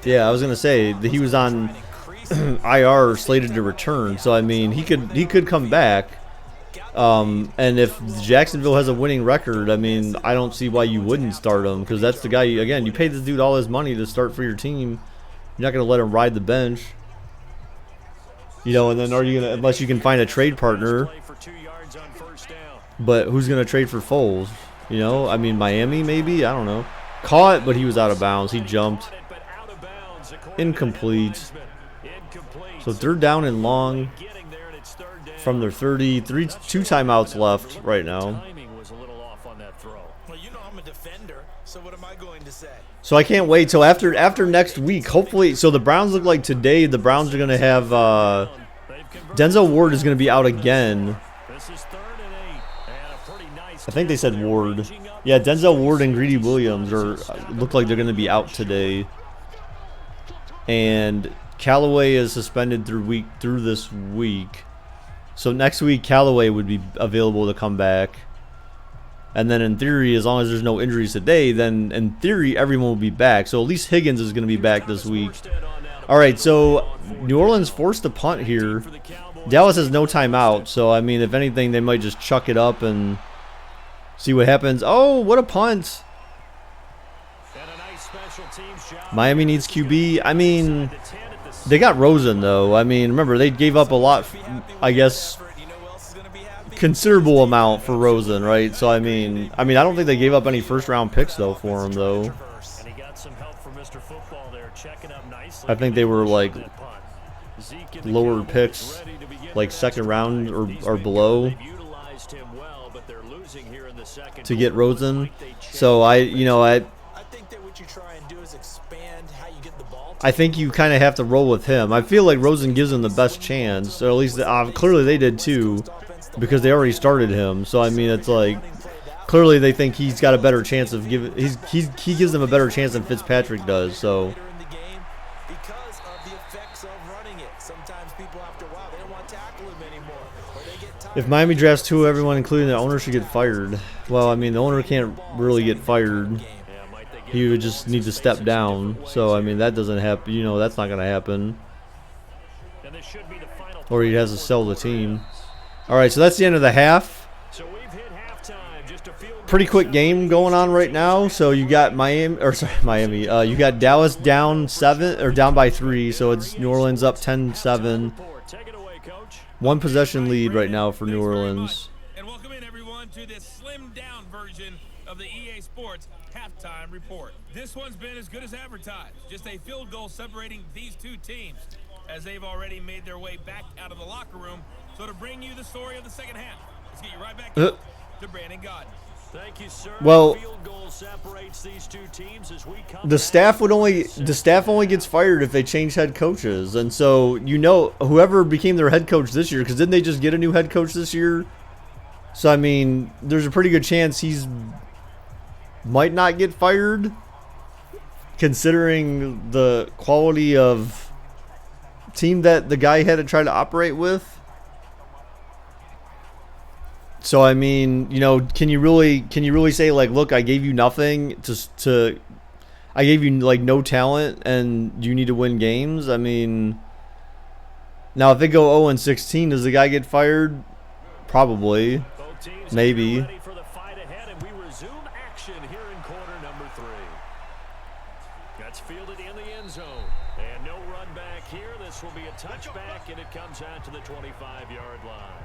Speaker 1: yeah, I was gonna say that he was on IR slated to return. So I mean, he could come back. And if Jacksonville has a winning record, I mean, I don't see why you wouldn't start him, because that's the guy. Again, you paid this dude all his money to start for your team. You're not gonna let him ride the bench, you know. And then are you gonna, unless you can find a trade partner? But who's gonna trade for Foles? You know, I mean, Miami maybe. I don't know. Caught, but he was out of bounds. He jumped. Incomplete. So 3rd down and long from their 30. 2 timeouts left right now. So I can't wait till after next week. Hopefully, so the Browns look like today the Browns are going to have Denzel Ward is going to be out again. I think they said Ward. Yeah, Denzel Ward and Greedy Williams look like they're going to be out today. And Callaway is suspended through this week. So next week Callaway would be available to come back. And then in theory, as long as there's no injuries today, then in theory everyone will be back. So at least Higgins is going to be back this week. All right, so New Orleans forced a punt here. Dallas has no timeout, so I mean, if anything, they might just chuck it up and see what happens. Oh, what a punt. Miami needs QB. I mean, they got Rosen, though. I mean, remember, they gave up a lot, I guess, considerable amount for Rosen, right? So, I mean, I don't think they gave up any first-round picks, though, for him, though. I think they were, like, lower picks, like second round or below, to get Rosen. So, I think you kind of have to roll with him. I feel like Rosen gives him the best chance, or at least clearly they did too, because they already started him. So I mean, it's like clearly they think he's got a better chance of giving. He gives them a better chance than Fitzpatrick does. So. If Miami drafts 2, everyone, including the owner, should get fired. Well, I mean, the owner can't really get fired. He would just need to step down. So, I mean, that doesn't happen. You know, that's not going to happen. Or he has to sell the team. All right, so that's the end of the half. Pretty quick game going on right now. So you got Miami. You got Dallas down 7 or down by 3. So it's New Orleans up 10-7. 1 possession lead right now for New Orleans.
Speaker 4: And welcome in, everyone, to this slimmed-down version of the EA Sports halftime report. This one's been as good as advertised. Just a field goal separating these 2 teams, as they've already made their way back out of the locker room. So to bring you the story of the second half, Let's get you right back to Brandon Godden.
Speaker 2: Thank you, sir.
Speaker 1: Well,
Speaker 2: Field goal separates these two teams as we come
Speaker 1: the
Speaker 2: back.
Speaker 1: staff only gets fired if they change head coaches, and so whoever became their head coach this year, because didn't they just get a new head coach this year? So I mean, there's a pretty good chance he's might not get fired, considering the quality of team that the guy had to try to operate with. So I mean, can you really say like, look, I gave you nothing I gave you like no talent and you need to win games? I mean, now if they go 0-16, does the guy get fired? Probably.
Speaker 2: Both teams
Speaker 1: Maybe.
Speaker 2: ready for the fight ahead, and we resume action here in quarter number 3. That's fielded in the end zone. And no run back here. This will be a touchback, and it comes out to the 25-yard line.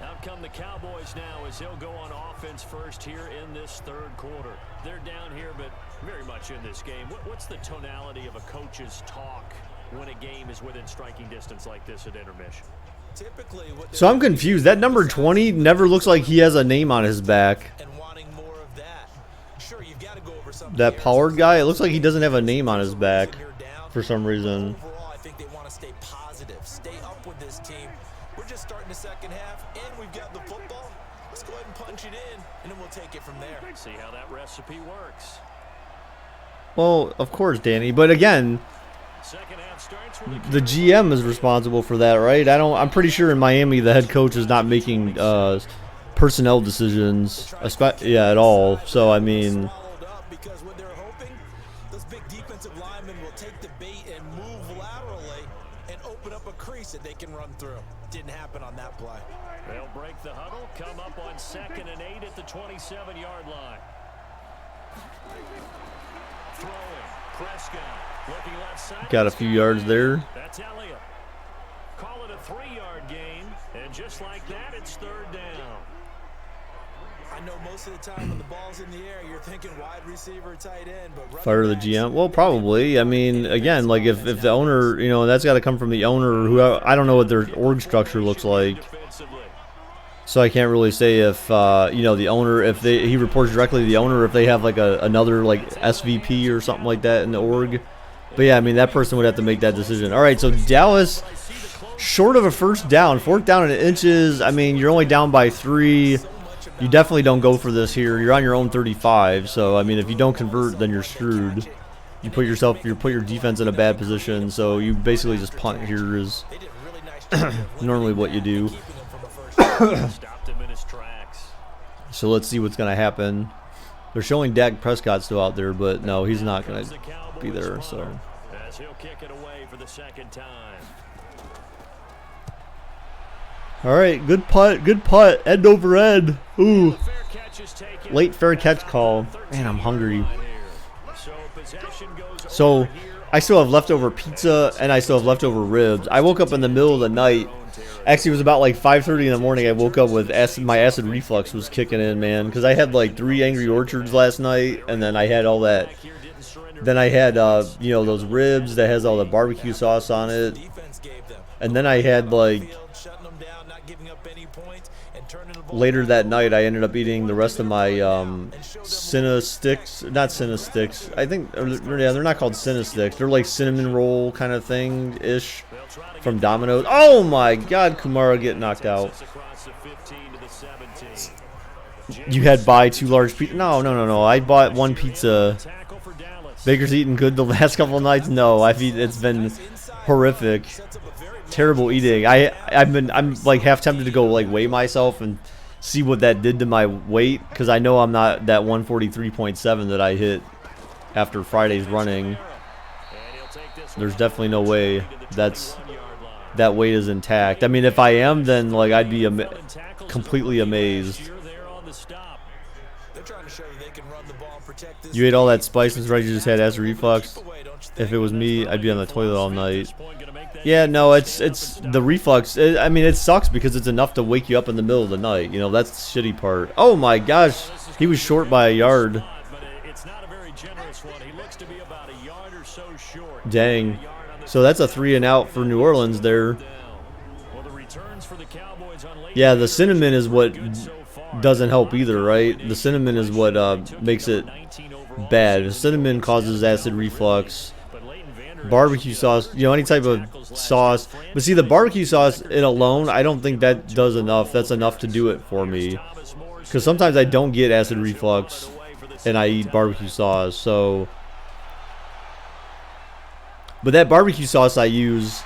Speaker 2: Out come the Cowboys now as they'll go on offense first here in this third quarter. They're down here, but very much in this game. What's the tonality of a coach's talk when a game is within striking distance like this at intermission?
Speaker 3: Typically,
Speaker 1: So I'm confused. That number 20 never looks like he has a name on his back.
Speaker 3: and wanting more of that. Sure, you've got to go over some of
Speaker 1: That
Speaker 3: the
Speaker 1: Pollard
Speaker 3: errors.
Speaker 1: guy, it looks like he doesn't have a name on his back
Speaker 3: You're down.
Speaker 1: for some reason.
Speaker 3: Overall, I think they want to stay positive, stay up with this team. We're just starting the second half, and we've got the football. Let's go ahead and punch it in, and then we'll take it from there.
Speaker 2: See how that recipe works.
Speaker 1: Well, of course, Danny. But again,
Speaker 2: Second half starts with
Speaker 1: the GM is responsible for that, right? I'm pretty sure in Miami the head coach is not making personnel decisions, at all. So I mean,
Speaker 3: Swallowed up because what they're hoping, those big defensive linemen will take the bait and move laterally and open up a crease that they can run through. Didn't happen on that play.
Speaker 2: They'll break the huddle, come up on 2nd and 8 at the 27-yard line. Throwing, Prescott, looking left side.
Speaker 1: got a few yards there.
Speaker 2: That's Elliott. Call it a 3-yard gain, and just like that, it's 3rd down.
Speaker 3: I know most of the time when the ball's in the air, you're thinking wide receiver, tight end, but running
Speaker 1: Fire the
Speaker 3: backs,
Speaker 1: GM. Well, probably. I mean, again, like if the owner, that's got to come from the owner. Who I don't know what their org structure looks like,
Speaker 2: Defensively.
Speaker 1: so I can't really say if the owner, if he reports directly to the owner, if they have like another like SVP or something like that in the org. But yeah, I mean that person would have to make that decision. All right, so Dallas, short of a first down, 4th down and inches. I mean, you're only down by 3. You definitely don't go for this here. You're on your own 35. So I mean, if you don't convert, then you're screwed. You put your defense in a bad position. So you basically just punt here is
Speaker 3: They did a really nice job of
Speaker 1: normally what you do.
Speaker 3: keeping them from a first down.
Speaker 2: Stopped him in his tracks.
Speaker 1: So let's see what's gonna happen. They're showing Dak Prescott still out there, but no, he's not gonna be there. So
Speaker 2: As he'll kick it away for the 2nd time.
Speaker 1: all right, good putt, end over end. Ooh,
Speaker 2: Fair catch is taken.
Speaker 1: late fair catch call. Man, I'm hungry.
Speaker 2: So possession goes
Speaker 1: So
Speaker 2: over here.
Speaker 1: I still have leftover pizza and I still have leftover ribs. I woke up in the middle of the night. Actually, it was about like 5:30 in the morning. I woke up with my acid reflux was kicking in, man, because I had like 3 Angry Orchards last night, and then I had all that. Then I had those ribs that has all the barbecue sauce on it,
Speaker 3: Defense gave them.
Speaker 1: and then I had like
Speaker 3: Field, shutting them down, not giving up any points, and turning the ball
Speaker 1: later that
Speaker 3: over.
Speaker 1: night I ended up eating the rest of my Cinna sticks, not Cinna sticks. I think they're not called Cinna sticks. They're like cinnamon roll kind of thing ish from Domino's. Oh my God, Kumara get knocked out.
Speaker 2: Across the 15 to the 17.
Speaker 1: You had buy 2 large pizza. No. I bought 1 pizza.
Speaker 2: Tackle for Dallas.
Speaker 1: Baker's eating good the last couple of nights. No, it's been horrific, terrible eating. I'm like half tempted to go like weigh myself and see what that did to my weight, because I know I'm not that 143.7 that I hit after Friday's running.
Speaker 2: And he'll take this
Speaker 1: There's
Speaker 2: one
Speaker 1: definitely no way
Speaker 2: to the
Speaker 1: that's
Speaker 2: 21-yard line.
Speaker 1: that weight is intact. I mean, if I am, then like I'd be
Speaker 2: Seven tackles
Speaker 1: completely amazed.
Speaker 2: here there on the stop.
Speaker 3: They're trying to show that they can run the ball and protect this
Speaker 1: You ate all
Speaker 3: lead.
Speaker 1: that spice and right, you just had acid reflux.
Speaker 3: Keep away, don't you
Speaker 1: If
Speaker 3: think?
Speaker 1: it was me, I'd be on the toilet all night.
Speaker 2: Point gonna make that
Speaker 1: Yeah, no, it's the reflux. I mean, it sucks because it's enough to wake you up in the middle of the night. That's the shitty part. Oh my gosh, he was short by a yard.
Speaker 2: but it's not a very generous one. He looks to be about a yard or so short.
Speaker 1: Dang.
Speaker 2: A yard on the
Speaker 1: So that's a 3 and out for New Orleans there.
Speaker 2: down. Well, the returns for the Cowboys on late
Speaker 1: Yeah, the cinnamon is what doesn't help either, right? The cinnamon is what makes it bad. The cinnamon causes acid reflux. Barbecue sauce, you know, any type of sauce. But see, the barbecue sauce it alone, I don't think that does enough. That's enough to do it for me. Because sometimes I don't get acid reflux and I eat barbecue sauce. So, but that barbecue sauce I use,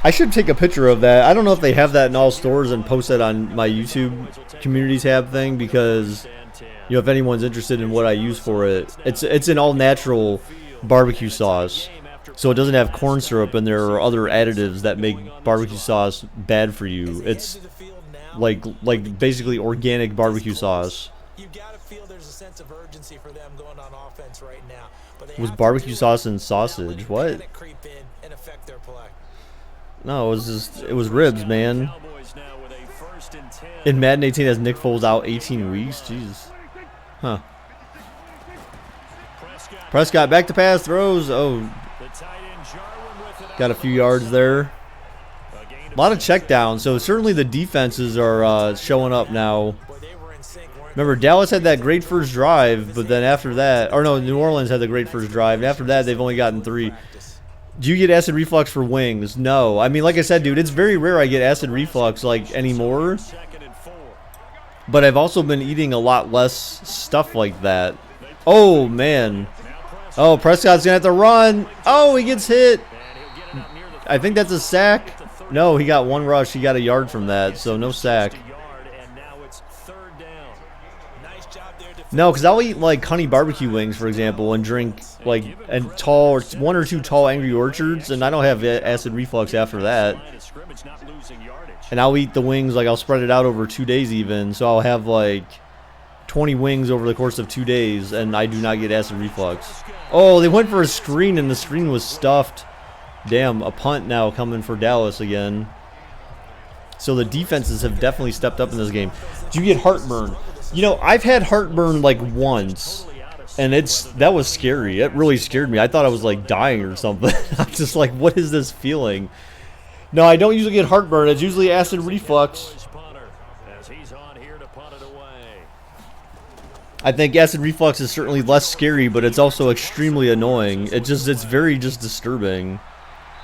Speaker 1: I should take a picture of that. I don't know if they have that in all stores and post that on my YouTube community tab thing, because, you know, if anyone's interested in what I use for it, it's an all natural barbecue sauce. So it doesn't have corn syrup in there or other additives that make barbecue sauce bad for you. It's like basically organic barbecue sauce.
Speaker 3: You gotta feel there's a sense of urgency for them going on offense right now. But they
Speaker 1: Was
Speaker 3: have
Speaker 1: barbecue
Speaker 3: to
Speaker 1: sauce and
Speaker 3: let
Speaker 1: sausage?
Speaker 3: the
Speaker 1: What?
Speaker 3: panic creep in and affect their play.
Speaker 1: No, it was ribs, man. In Madden 18 has Nick Foles out 18 weeks. Jeez. Huh. Prescott back to pass throws. Oh, got a few yards there. A lot of check downs, so certainly the defenses are showing up now. Remember, Dallas had that great first drive, but then after that, or no, New Orleans had the great first drive. And after that, they've only gotten 3. Do you get acid reflux for wings? No. I mean, like I said, dude, it's very rare I get acid reflux like anymore. But I've also been eating a lot less stuff like that. Oh, man. Oh, Prescott's going to have to run. Oh, he gets hit. I think that's a sack. No, he got 1 rush. He got a yard from that, so no sack. No, because I'll eat like honey barbecue wings, for example, and drink like tall, 1 or 2 tall Angry Orchards, and I don't have acid reflux after that. And I'll eat the wings, like I'll spread it out over 2 days even, so I'll have like 20 wings over the course of 2 days, and I do not get acid reflux. Oh, they went for a screen, and the screen was stuffed. Damn, a punt now coming for Dallas again. So the defenses have definitely stepped up in this game. Do you get heartburn? You know, I've had heartburn like once, and that was scary. It really scared me. I thought I was like dying or something. I'm just like, what is this feeling? No, I don't usually get heartburn. It's usually acid reflux. I think acid reflux is certainly less scary, but it's also extremely annoying. It's very just disturbing.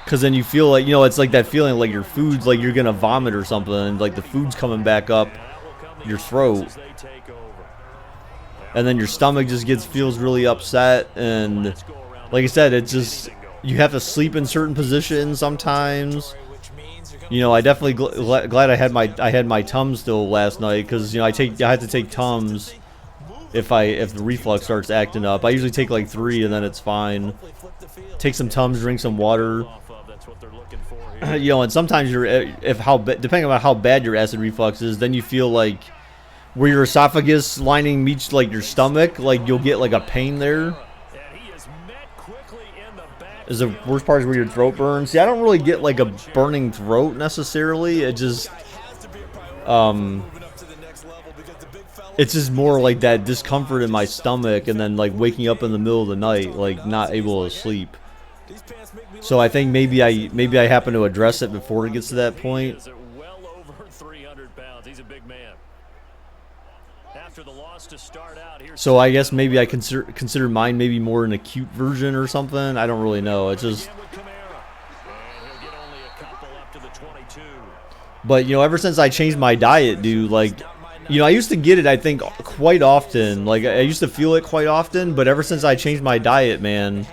Speaker 1: Because then you feel like, you know, it's like that feeling like your food's like you're going to vomit or something. And like the food's coming back up your throat. And then your stomach just feels really upset. And like I said, it's just, you have to sleep in certain positions sometimes. You know, I definitely glad I had my Tums still last night. Because, you know, I had to take Tums if the reflux starts acting up. I usually take like 3 and then it's fine. Take some Tums, drink some water. You know, and sometimes depending on how bad your acid reflux is, then you feel like where your esophagus lining meets like your stomach, like you'll get like a pain there. Is the worst part is where your throat burns. See, I don't really get like a burning throat necessarily. It just it's just more like that discomfort in my stomach, and then like waking up in the middle of the night, like not able to sleep. So I think maybe I happen to address it before it gets to that point. So I guess maybe I consider mine maybe more an acute version or something. I don't really know. It's just. But you know, ever since I changed my diet, dude, like, you know, I used to get it, I think, quite often. Like, I used to feel it quite often, but ever since I changed my diet, man.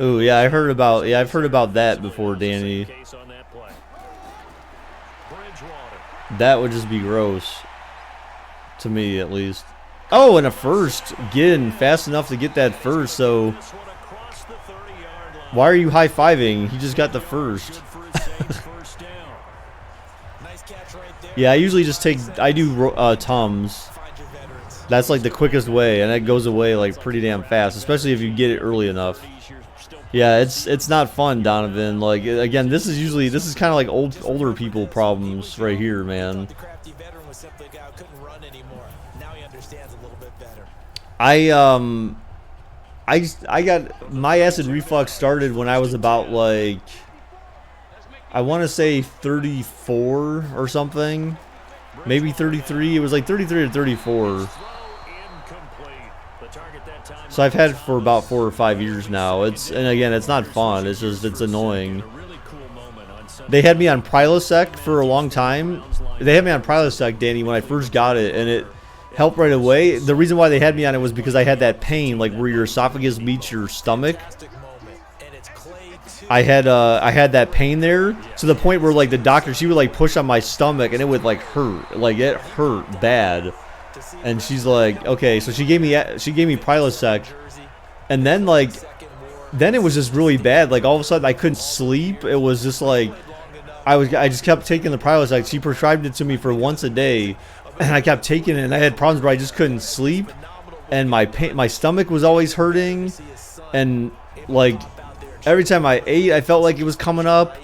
Speaker 1: Ooh, yeah, I've heard about that before, Danny. That would just be gross. To me, at least. Oh, and a first. Getting fast enough to get that first, so. Why are you high-fiving? He just got the first. Yeah, I usually just I do Tums. That's like the quickest way, and that goes away like pretty damn fast, especially if you get it early enough. Yeah, it's not fun, Donovan. Like, again, this is kind of like older people problems right here, man. I got my acid reflux started when I was about like, I want to say 34 or something, maybe 33. It was like 33 or 34. So I've had it for about 4 or 5 years now. And again, it's not fun. It's just, it's annoying. They had me on Prilosec for a long time. They had me on Prilosec, Danny, when I first got it, and it helped right away. The reason why they had me on it was because I had that pain, like where your esophagus meets your stomach. I had that pain there to the point where like the doctor, she would like push on my stomach and it would like hurt, like it hurt bad. And she's like, okay, so she gave me Prilosec, and then it was just really bad. Like all of a sudden I couldn't sleep. It was just like I just kept taking the Prilosec. She prescribed it to me for once a day, and I kept taking it, and I had problems where I just couldn't sleep, and my stomach was always hurting, and like every time I ate, I felt like it was coming up.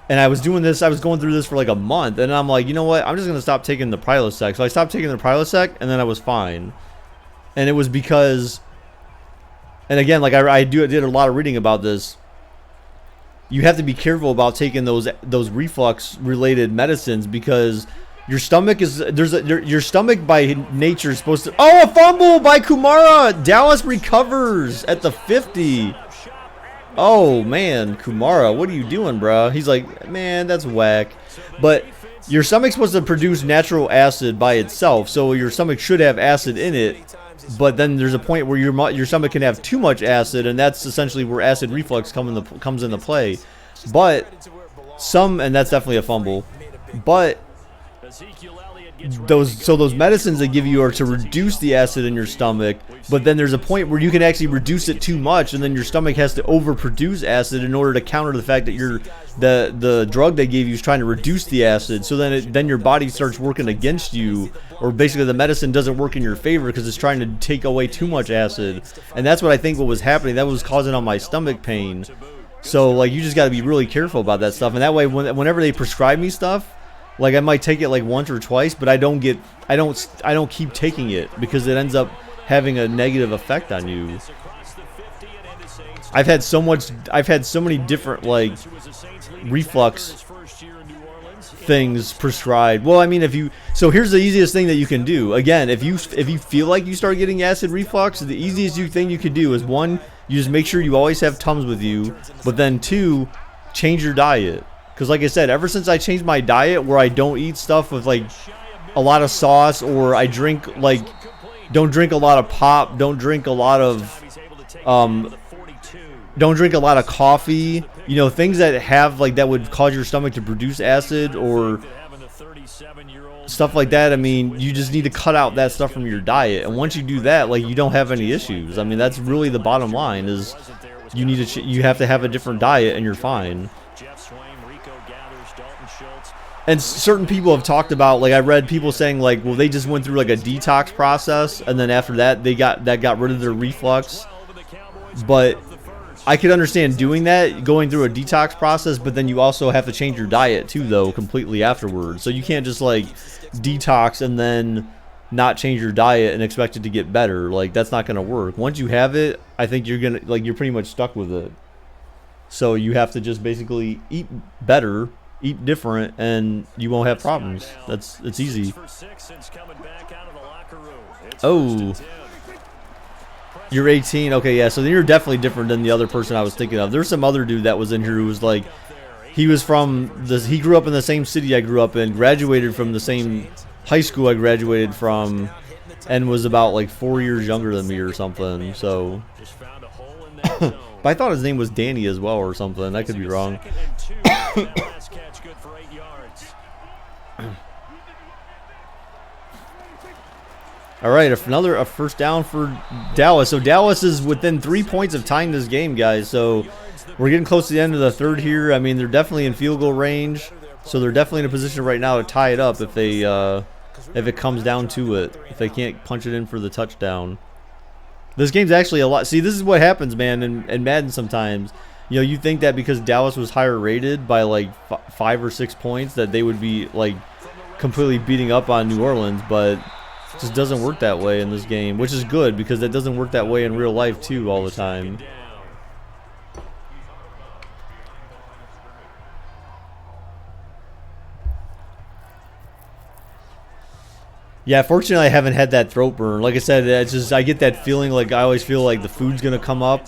Speaker 1: And I was going through this for like a month, and I'm like, you know what? I'm just gonna stop taking the Prilosec. So I stopped taking the Prilosec, and then I was fine. And it was because, and again, like I did a lot of reading about this. You have to be careful about taking those reflux related medicines, because your stomach is your stomach by nature is supposed to. Oh, a fumble by Kumara! Dallas recovers at the 50. Oh man, Kumara, what are you doing, bro? He's like, man, that's whack. But your stomach's supposed to produce natural acid by itself, so your stomach should have acid in it. But then there's a point where your stomach can have too much acid, and that's essentially where acid reflux comes into play. But and that's definitely a fumble. But those medicines they give you are to reduce the acid in your stomach, but then there's a point where you can actually reduce it too much, and then your stomach has to overproduce acid in order to counter the fact that the drug they gave you is trying to reduce the acid. So then your body starts working against you, or basically the medicine doesn't work in your favor because it's trying to take away too much acid. And that's what I think what was happening. That was causing all my stomach pain. So like you just got to be really careful about that stuff. And that way, whenever they prescribe me stuff, like I might take it like once or twice, but I don't keep taking it because it ends up having a negative effect on you. I've had so many different like reflux things prescribed. Well, I mean, so here's the easiest thing that you can do. Again, if you feel like you start getting acid reflux, the easiest thing you can do is, one, you just make sure you always have Tums with you, but then two, change your diet. Because like I said, ever since I changed my diet where I don't eat stuff with like a lot of sauce, or I don't drink a lot of pop, don't drink a lot of coffee, you know, things that have like that would cause your stomach to produce acid or stuff like that. I mean, you just need to cut out that stuff from your diet, and once you do that, like, you don't have any issues. I mean, that's really the bottom line, is you have to have a different diet and you're fine. And certain people have talked about, like, I read people saying like, well, they just went through like a detox process, and then after that they got rid of their reflux. But I could understand doing that, going through a detox process, but then you also have to change your diet too, though, completely afterwards. So you can't just like detox and then not change your diet and expect it to get better. Like, that's not going to work. Once you have it, I think you're pretty much stuck with it. So you have to just basically eat better, eat different, and you won't have problems. It's easy. Oh, you're 18. Okay, yeah. So then you're definitely different than the other person I was thinking of. There's some other dude that was in here who was like, he grew up in the same city I grew up in, graduated from the same high school I graduated from, and was about like 4 years younger than me or something. So, but I thought his name was Danny as well or something. I could be wrong. All right, a first down for Dallas. So Dallas is within 3 points of tying this game, guys. So we're getting close to the end of the third here. I mean, they're definitely in field goal range, so they're definitely in a position right now to tie it up if it comes down to it. If they can't punch it in for the touchdown. This game's actually a lot. See, this is what happens, man, in Madden sometimes. You know, you think that because Dallas was higher rated by like 5 or 6 points that they would be like completely beating up on New Orleans, but It just doesn't work that way in this game, which is good because it doesn't work that way in real life too all the time. Yeah, fortunately I haven't had that throat burn. Like I said, it's just I get that feeling like I always feel like the food's gonna come up.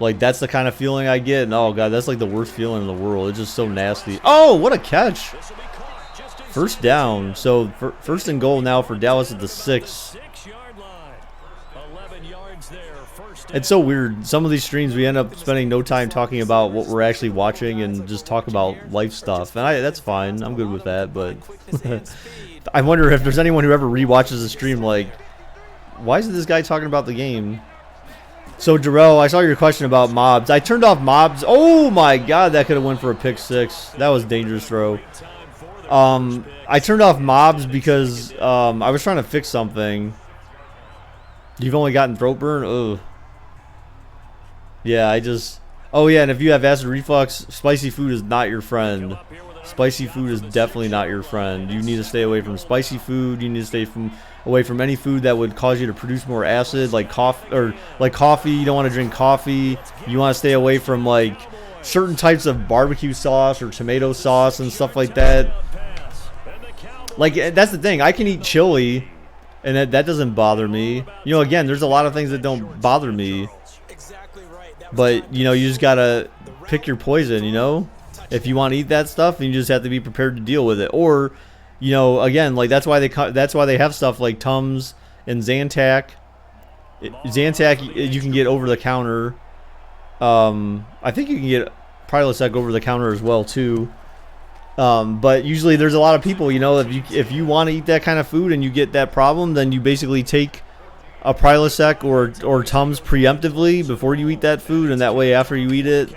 Speaker 1: Like that's the kind of feeling I get, and oh god, that's like the worst feeling in the world. It's just so nasty. Oh, what a catch! First down. So first and goal now for Dallas at the 6. It's so weird. Some of these streams we end up spending no time talking about what we're actually watching and just talk about life stuff, and that's fine. I'm good with that, but I wonder if there's anyone who ever rewatches the stream like, why is this guy talking about the game? So Jarrell, I saw your question about mobs. I turned off mobs. Oh my god, that could have went for a pick 6. That was a dangerous throw. I turned off mobs because I was trying to fix something. You've only gotten throat burn? Ugh. Yeah, oh yeah, and if you have acid reflux, spicy food is not your friend. Spicy food is definitely not your friend. You need to stay away from spicy food. You need to stay away from any food that would cause you to produce more acid, like coffee. You don't want to drink coffee. You want to stay away from like certain types of barbecue sauce or tomato sauce and stuff like that. Like that's the thing. I can eat chili, and that doesn't bother me. You know, again, there's a lot of things that don't bother me. But you know, you just gotta pick your poison. You know. If you want to eat that stuff, then you just have to be prepared to deal with it. Or, you know, again, like that's why they have stuff like Tums and Zantac. Zantac you can get over the counter. I think you can get Prilosec over the counter as well too. But usually there's a lot of people, you know, if you want to eat that kind of food and you get that problem, then you basically take a Prilosec or Tums preemptively before you eat that food, and that way after you eat it,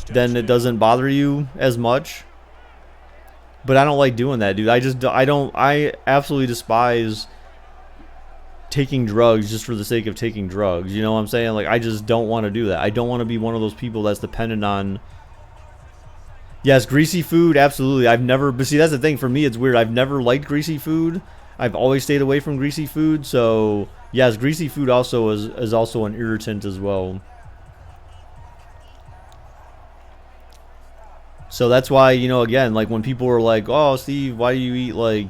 Speaker 1: then it doesn't bother you as much. But I don't like doing that, dude. I absolutely despise taking drugs just for the sake of taking drugs. You know what I'm saying? Like, I just don't want to do that. I don't want to be one of those people that's dependent on... Yes, greasy food, absolutely. But see, that's the thing. For me, it's weird. I've never liked greasy food. I've always stayed away from greasy food. So, yes, greasy food also is also an irritant as well. So that's why, you know, again, like when people are like, oh, Steve, why do you eat like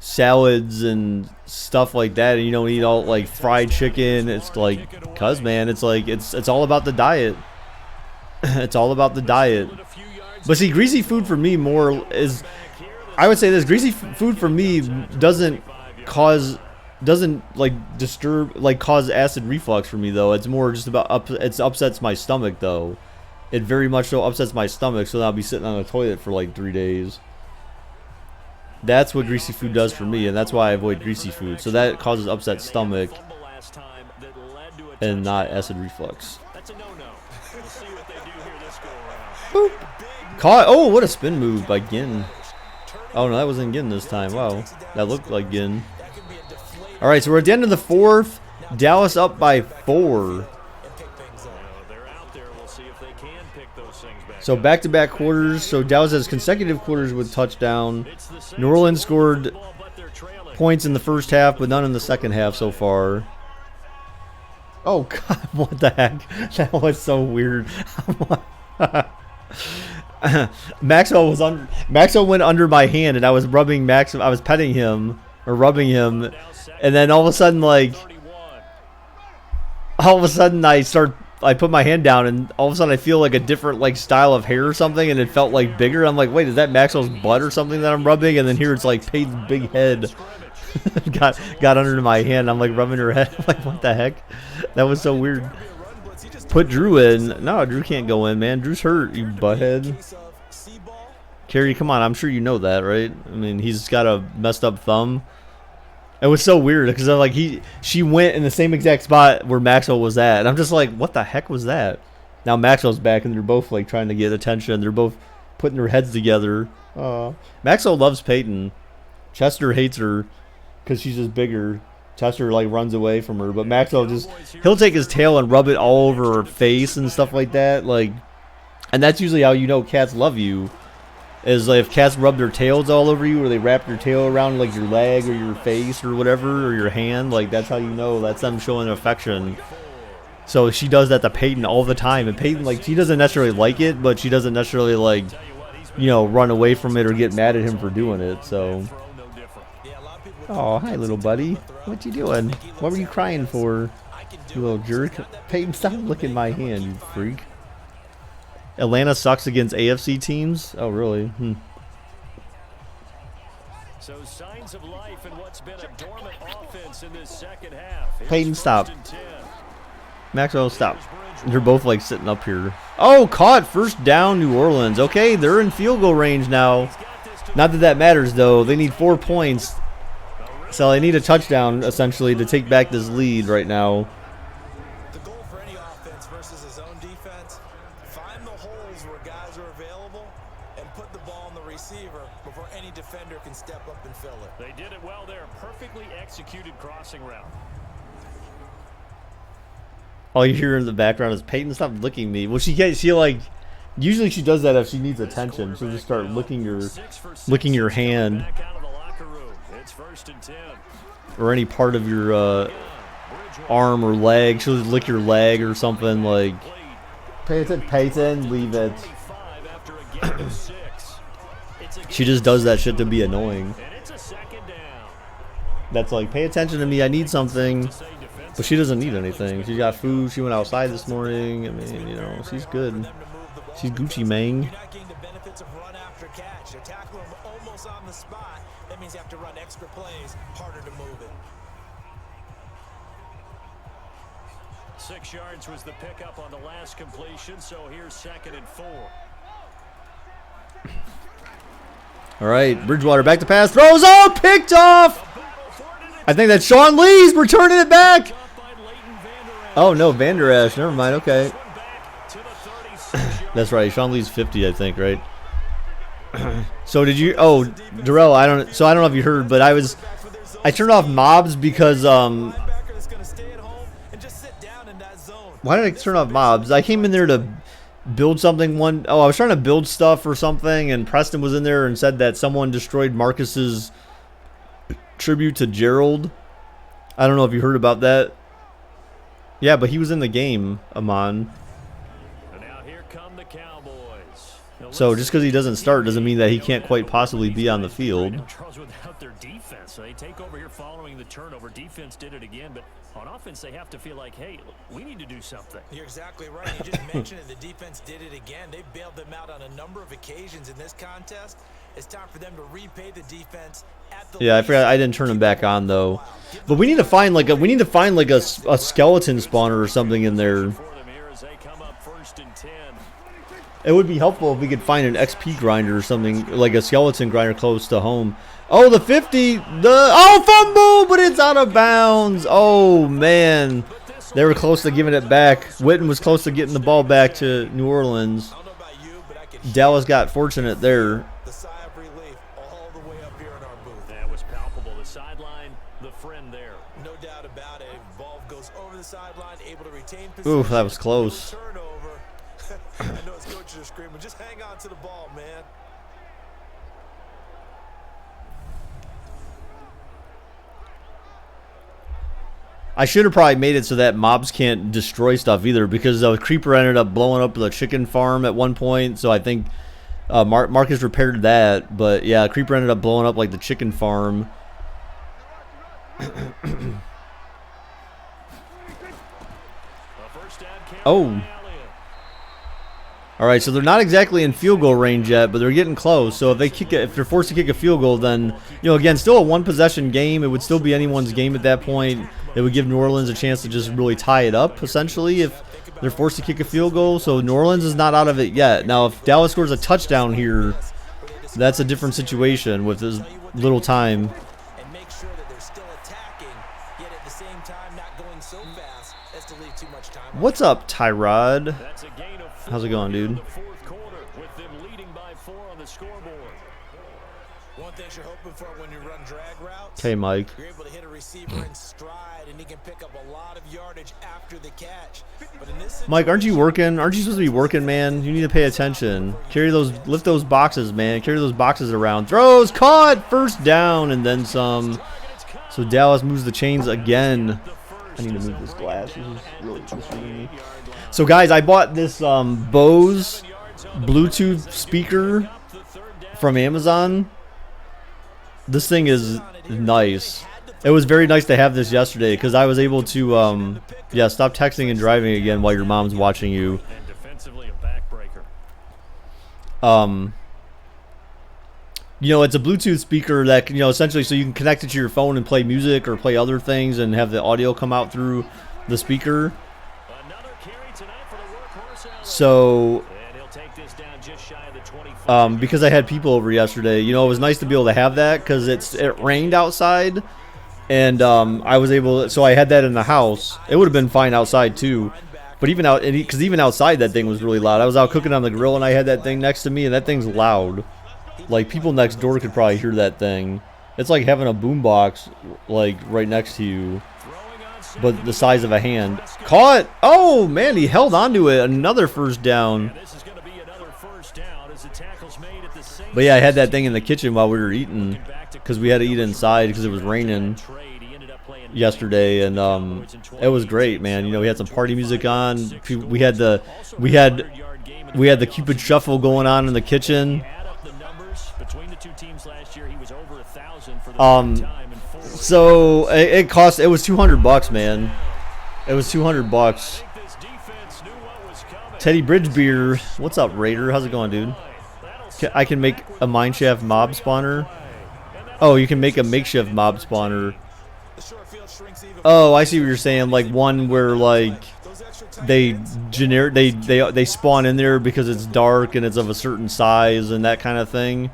Speaker 1: salads and stuff like that, and you don't eat all like fried chicken? It's like, cuz man, it's like it's all about the diet. It's all about the diet. But see, greasy food for me more is, I would say this, greasy food for me doesn't cause acid reflux for me though. It's more just about it upsets my stomach though. It very much so upsets my stomach, so then I'll be sitting on the toilet for like 3 days. That's what greasy food does for me, and that's why I avoid greasy food. So that causes upset stomach and not acid reflux. Boop. Caught. Oh, what a spin move by Ginn. Oh no, that wasn't Ginn this time. Wow, that looked like Ginn. All right, so we're at the end of the 4th. Dallas up by 4. So back-to-back quarters. So Dallas has consecutive quarters with touchdown. New Orleans scored points in the first half, but none in the second half so far. Oh God, what the heck? That was so weird. Maxwell went under my hand, and I was rubbing I was petting him or rubbing him, and then all of a sudden, I put my hand down, and all of a sudden I feel like a different like style of hair or something, and it felt like bigger. I'm like, wait, is that Maxwell's butt or something that I'm rubbing? And then here it's like Peyton's big head got under my hand. I'm like rubbing her head. I'm like, what the heck? That was so weird. Put Drew in. No, Drew can't go in, man. Drew's hurt, you butthead. Carrie, come on. I'm sure you know that, right? I mean, he's got a messed up thumb. It was so weird because like she went in the same exact spot where Maxwell was at, and I'm just like, what the heck was that? Now Maxwell's back, and they're both like trying to get attention. They're both putting their heads together. Maxwell loves Peyton. Chester hates her because she's just bigger. Chester like runs away from her, but Maxwell he'll take his tail and rub it all over her face and stuff like that. Like, and that's usually how you know cats love you. is like if cats rub their tails all over you, or they wrap their tail around like your leg or your face or whatever, or your hand, like that's how you know that's them showing affection. So she does that to Peyton all the time, and Peyton, like, she doesn't necessarily like it, but she doesn't necessarily, like, you know, run away from it or get mad at him for doing it. So, oh, hi, little buddy, what you doing? What were you crying for, you little jerk? Peyton, stop licking my hand, you freak. Atlanta sucks against AFC teams? Oh, really?
Speaker 2: So signs of life in what's been a dormant offense in this second half.
Speaker 1: Peyton, stop. Maxwell, stop. They're both like sitting up here. Oh, caught. First down, New Orleans. Okay, they're in field goal range now. Not that that matters, though. They need 4 points. So they need a touchdown, essentially, to take back this lead right now.
Speaker 3: The goal for any offense versus his own defense, find the holes where guys are available and put the ball on the receiver before any defender can step up and fill it.
Speaker 2: They did it well there. Perfectly executed crossing route.
Speaker 1: All you hear in the background is Peyton, stop licking me. Well, she like, usually she does that if she needs attention. She'll just start licking your hand or any part of your arm or leg. She'll just lick your leg or something. Like, Peyton, leave it. She just does that shit to be annoying. That's like, pay attention to me. I need something. But she doesn't need anything. She's got food. She went outside this morning. I mean, you know, she's good. She's Gucci Mane.
Speaker 3: You're not getting the benefits of run after catch. You tackle him almost on the spot. That means you have to run extra plays, harder to move it.
Speaker 2: 6 yards was the pickup on the last completion, so here's 2nd and 4.
Speaker 1: All right, Bridgewater back to pass. Throws out, picked off. I think that's Sean Lee's returning it back. Oh, no, Van Der Esch. Never mind. Okay. That's right. Sean Lee's 50, I think, right? So did you? Oh, Darrell, I don't know if you heard, but I turned off mobs because why did I turn off mobs? I came in there to build something I was trying to build stuff or something, and Preston was in there and said that someone destroyed Marcus's tribute to Gerald. I don't know if you heard about that. Yeah, but he was in the game, Amon.
Speaker 2: And now here come the Cowboys.
Speaker 1: So just because he doesn't start doesn't mean that he can't quite possibly be on the field.
Speaker 2: Without their defense, so they take over here following the turnover. Defense did it again, but on offense they have to feel like, hey, we need to do something.
Speaker 3: You're exactly right. You just mentioned it. The defense did it again. They bailed them out on a number of occasions in this contest. It's time for them to repay the defense.
Speaker 1: Yeah, I forgot. I didn't turn him back on though. But we need to find like a skeleton spawner or something in there. It would be helpful if we could find an XP grinder or something, like a skeleton grinder close to home. Oh, the 50, fumble, but it's out of bounds. Oh man, they were close to giving it back. Witten was close to getting the ball back to New Orleans. Dallas got fortunate there.
Speaker 3: The sigh of relief all the way up here in our booth.
Speaker 2: That was palpable. The sideline, the friend there.
Speaker 3: No doubt about it. Ball goes over the sideline, able to retain position.
Speaker 1: Ooh, that was close.
Speaker 3: Turnover. I know his coaches are screaming, just hang on to the ball, man.
Speaker 1: I should have probably made it so that mobs can't destroy stuff either, because the creeper ended up blowing up the chicken farm at one point. So I think Marcus repaired that. But yeah, creeper ended up blowing up like the chicken farm. Oh. All right, so they're not exactly in field goal range yet, but they're getting close. So if they're forced to kick a field goal, then, you know, again, still a one-possession game. It would still be anyone's game at that point. It would give New Orleans a chance to just really tie it up, essentially, if they're forced to kick a field goal. So New Orleans is not out of it yet. Now, if Dallas scores a touchdown here, that's a different situation with as little time.
Speaker 3: And make sure that they're still attacking, yet at the same time not going so fast as to leave too much time.
Speaker 1: What's up, Tyrod? How's it going, dude?
Speaker 2: Fourth quarter with them leading by 4 on the scoreboard.
Speaker 3: One thing you're hoping for when you run drag routes,
Speaker 1: Okay, Mike.
Speaker 3: you're able to hit a receiver in stride, and he can pick up a lot of yardage after the catch. But in this
Speaker 1: Mike, aren't you working? Aren't you supposed to be working, man? You need to pay attention. Lift those boxes, man. Carry those boxes around. Throws, caught, first down, and then some. So Dallas moves the chains again. I need to move this glass. This is really confusing me. So, guys, I bought this Bose Bluetooth speaker from Amazon. This thing is nice. It was very nice to have this yesterday because I was able to, yeah, stop texting and driving again while your mom's watching you. You know, it's a Bluetooth speaker that, you know, essentially so you can connect it to your phone and play music or play other things and have the audio come out through the speaker. So, because I had people over yesterday, you know, it was nice to be able to have that because it rained outside, and I was able, so I had that in the house. It would have been fine outside too, but even outside that thing was really loud. I was out cooking on the grill and I had that thing next to me, and that thing's loud. Like, people next door could probably hear that thing. It's like having a boombox like right next to you, but the size of a hand. Caught! Oh man, he held on to it. Another first down. But yeah, I had that thing in the kitchen while we were eating because we had to eat inside because it was raining yesterday, and it was great, man. You know, we had some party music on. We had the Cupid Shuffle going on in the kitchen. So it was $200, man. It was $200. Teddy Bridgewater, what's up, Raider? How's it going, dude? I can make a mineshaft mob spawner. Oh, you can make a makeshift mob spawner. Oh, I see what you're saying. Like one where like they spawn in there because it's dark and it's of a certain size and that kind of thing.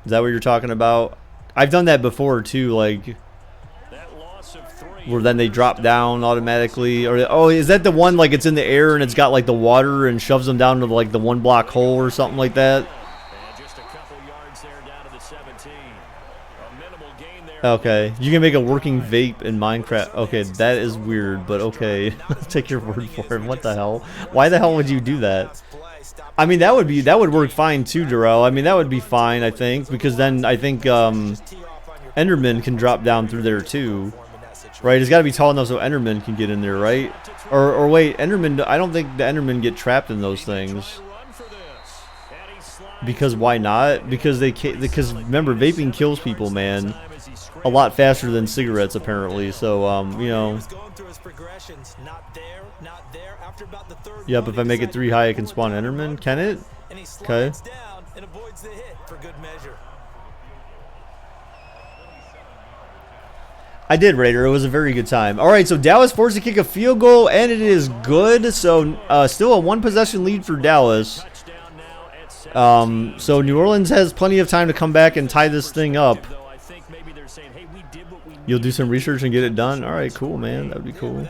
Speaker 1: Is that what you're talking about? I've done that before too, like where then they drop down automatically. Or oh, is that the one like it's in the air and it's got like the water and shoves them down to like the 1 block hole or something like that? Okay, you can make a working vape in Minecraft. Okay, that is weird, but okay. Take your word for it. What the hell? Why the hell would you do that? I mean, that would work fine too, Darrell. I mean, that would be fine, I think, because then I think Enderman can drop down through there too, right? It's got to be tall enough so Enderman can get in there, right? Or wait, Enderman. I don't think the Enderman get trapped in those things. Because why not? Because because remember, vaping kills people, man, a lot faster than cigarettes apparently. So you know. Yep, if I make it 3 high, I can spawn Enderman. Can it? Okay. I did, Raider. It was a very good time. All right, so Dallas forced to kick a field goal, and it is good. So still a 1-possession lead for Dallas. So New Orleans has plenty of time to come back and tie this thing up. You'll do some research and get it done? All right, cool, man. That would be cool.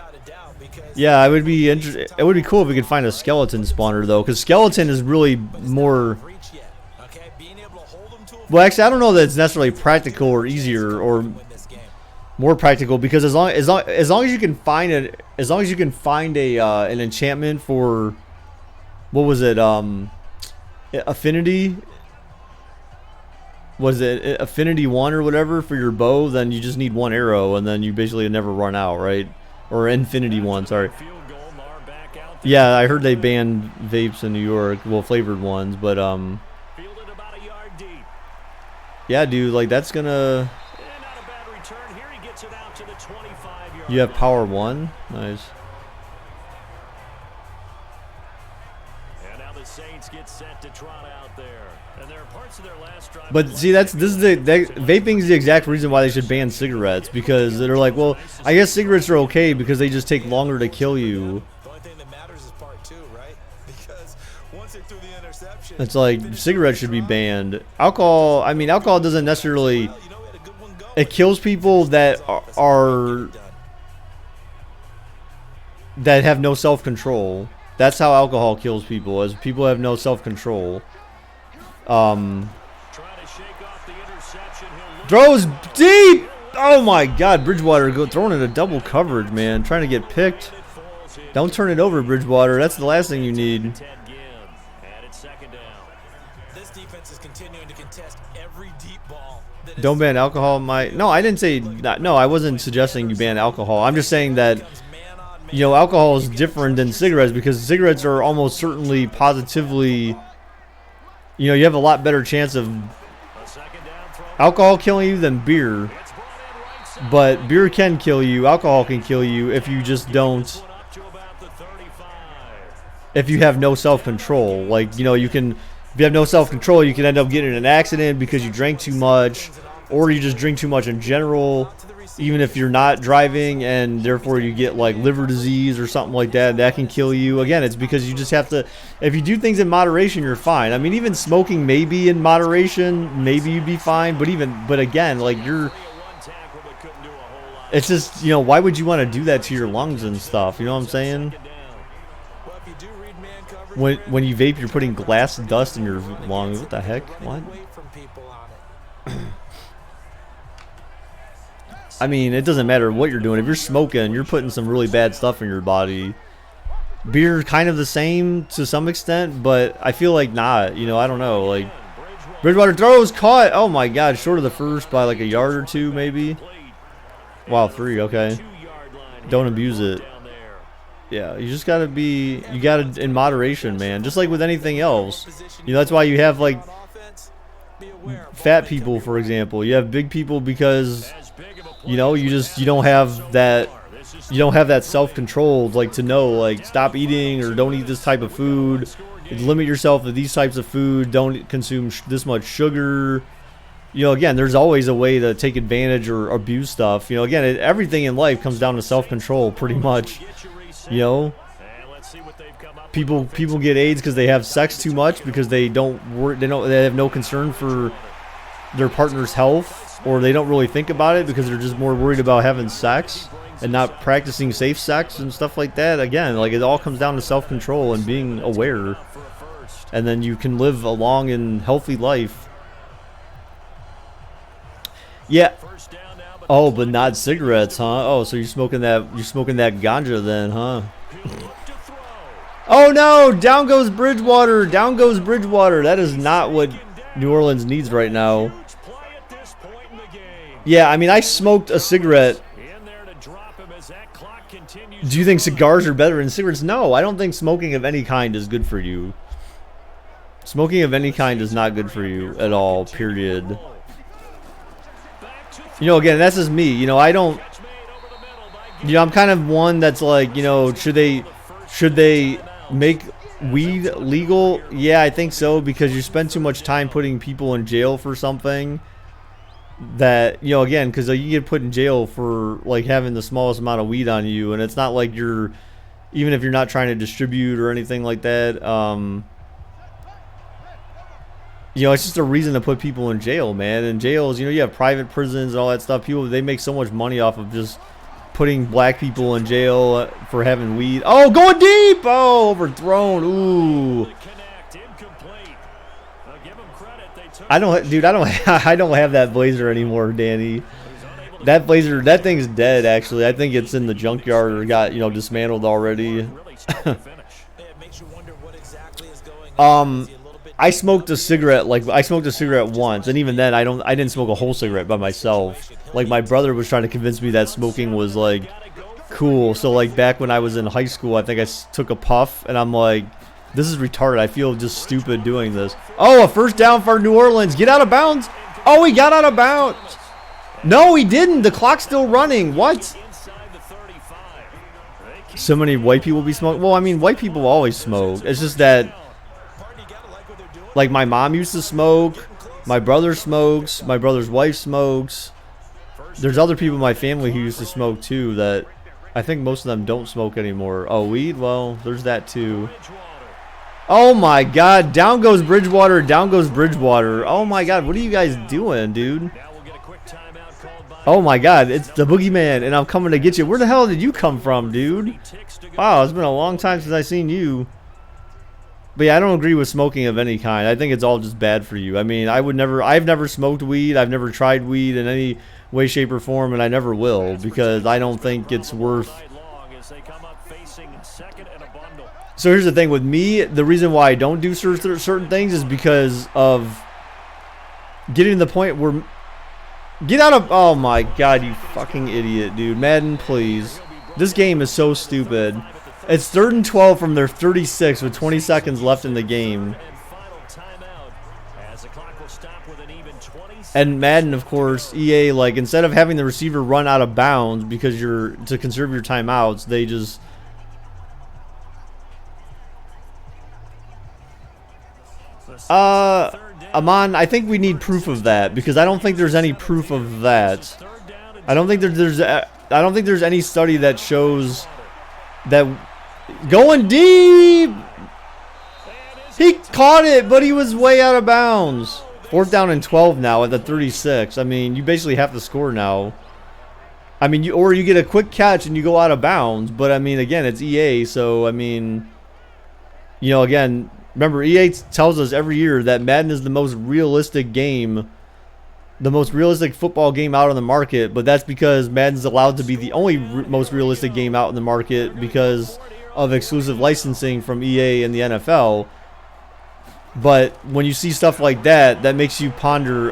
Speaker 1: Yeah, it would be it would be cool if we could find a skeleton spawner though, because skeleton is really more. Well, actually, I don't know that it's necessarily practical or easier or more practical, because as long as you can find it, as long as you can find a an enchantment for what was it affinity. Was it affinity 1 or whatever for your bow? Then you just need 1 arrow, and then you basically never run out, right? Or infinity 1, sorry. Yeah, I heard they banned vapes in New York, well, flavored ones, but yeah, dude, like that's gonna. You have power 1, nice. But see, vaping is the exact reason why they should ban cigarettes, because they're like, well, I guess cigarettes are okay because they just take longer to kill you.
Speaker 3: The only thing that matters is part 2, right? Because once it threw the interception,
Speaker 1: it's like cigarettes should be banned. Alcohol, I mean, alcohol doesn't necessarily. It kills people that that have no self-control. That's how alcohol kills people, as people have no self-control. Throws deep. Oh my God, Bridgewater throwing it a double coverage, man. Trying to get picked. Don't turn it over, Bridgewater. That's the last thing you need.
Speaker 3: This defense is continuing to contest every deep ball.
Speaker 1: Don't ban alcohol. No, I didn't say. No, I wasn't suggesting you ban alcohol. I'm just saying that, you know, alcohol is different than cigarettes because cigarettes are almost certainly positively, you know, you have a lot better chance of alcohol killing you than beer. But beer can kill you. Alcohol can kill you if you just don't. If you have no self-control, like, you know, you can. If you have no self-control, you can end up getting in an accident because you drank too much, or you just drink too much in general. Even if you're not driving, and therefore you get like liver disease or something like that, that can kill you. Again, it's because you just have to. If you do things in moderation, you're fine. I mean, even smoking, maybe in moderation, maybe you'd be fine. But again, like it's just, you know, why would you want to do that to your lungs and stuff? You know what I'm saying? When you vape, you're putting glass dust in your lungs. What the heck? What? I mean, it doesn't matter what you're doing. If you're smoking, you're putting some really bad stuff in your body. Beer, kind of the same to some extent, but I feel like not. You know, I don't know. Like, Bridgewater throws, caught. Oh my God, short of the first by like a yard or two, maybe. Wow, 3. Okay. Don't abuse it. Yeah, you just gotta be. You gotta in moderation, man. Just like with anything else. You know, that's why you have like fat people, for example. You have big people because, you know, you don't have that self-control, like, to know, like, stop eating or don't eat this type of food, limit yourself to these types of food, don't consume this much sugar. You know, again, there's always a way to take advantage or abuse stuff. You know, again, everything in life comes down to self-control, pretty much. You know, people get AIDS because they have sex too much, because they have no concern for their partner's health, or they don't really think about it because they're just more worried about having sex and not practicing safe sex and stuff like that. Again, like, it all comes down to self-control and being aware, and then you can live a long and healthy life. Yeah. Oh, but not cigarettes, huh? Oh, so you're smoking that ganja then, huh? Oh no, down goes Bridgewater. Down goes Bridgewater. That is not what New Orleans needs right now. Yeah, I mean, I smoked a cigarette. Do you think cigars are better than cigarettes? No, I don't think smoking of any kind is good for you. Smoking of any kind is not good for you at all, period. You know, again, that's just me. You know, I don't. You know, I'm kind of one that's like, you know, should they make weed legal? Yeah, I think so, because you spend too much time putting people in jail for something that, you know, again, because you get put in jail for like having the smallest amount of weed on you, and it's not like you're, even if you're not trying to distribute or anything like that. You know, it's just a reason to put people in jail, man. In jails, you know, you have private prisons and all that stuff. People, they make so much money off of just putting black people in jail for having weed. Oh, going deep! Oh, overthrown. Ooh. I don't have that blazer anymore, Danny. That blazer, that thing's dead, actually. I think it's in the junkyard or got, you know, dismantled already. I smoked a cigarette once, and even then I didn't smoke a whole cigarette by myself. Like, my brother was trying to convince me that smoking was like cool. So like back when I was in high school, I think I took a puff, and I'm like, this is retarded. I feel just stupid doing this. Oh, a first down for New Orleans. Get out of bounds. Oh, he got out of bounds. No, he didn't. The clock's still running. What? So many white people be smoking. Well, I mean, white people always smoke. It's just that, like, my mom used to smoke, my brother smokes, my brother's wife smokes. There's other people in my family who used to smoke too that I think most of them don't smoke anymore. Oh, weed? Well, there's that too. Oh my God, down goes Bridgewater, down goes Bridgewater. Oh my God, what are you guys doing, dude? Oh my God, it's the boogeyman, and I'm coming to get you. Where the hell did you come from, dude? Wow, it's been a long time since I seen you. But yeah, I don't agree with smoking of any kind. I think it's all just bad for you. I mean, I've never smoked weed. I've never tried weed in any way, shape, or form, and I never will because I don't think it's worth. So here's the thing with me. The reason why I don't do certain things is because of getting to the point where get out of. Oh my God, you fucking idiot, dude. Madden, please. This game is so stupid. It's 3rd and 12 from their 36 with 20 seconds left in the game. And Madden, of course, EA, like, instead of having the receiver run out of bounds because to conserve your timeouts, they just... Amon, I think we need proof of that because I don't think there's any proof of that. I don't think there's any study that shows that going deep. He caught it, but he was way out of bounds. 4th down and 12 now at the 36. I mean, you basically have to score now. I mean, or you get a quick catch and you go out of bounds. But I mean, again, it's EA, so I mean, you know, again, remember EA tells us every year that Madden is the most realistic game, the most realistic football game out on the market. But that's because Madden's allowed to be the only most realistic game out in the market because of exclusive licensing from EA and the NFL. But when you see stuff like that, that makes you ponder.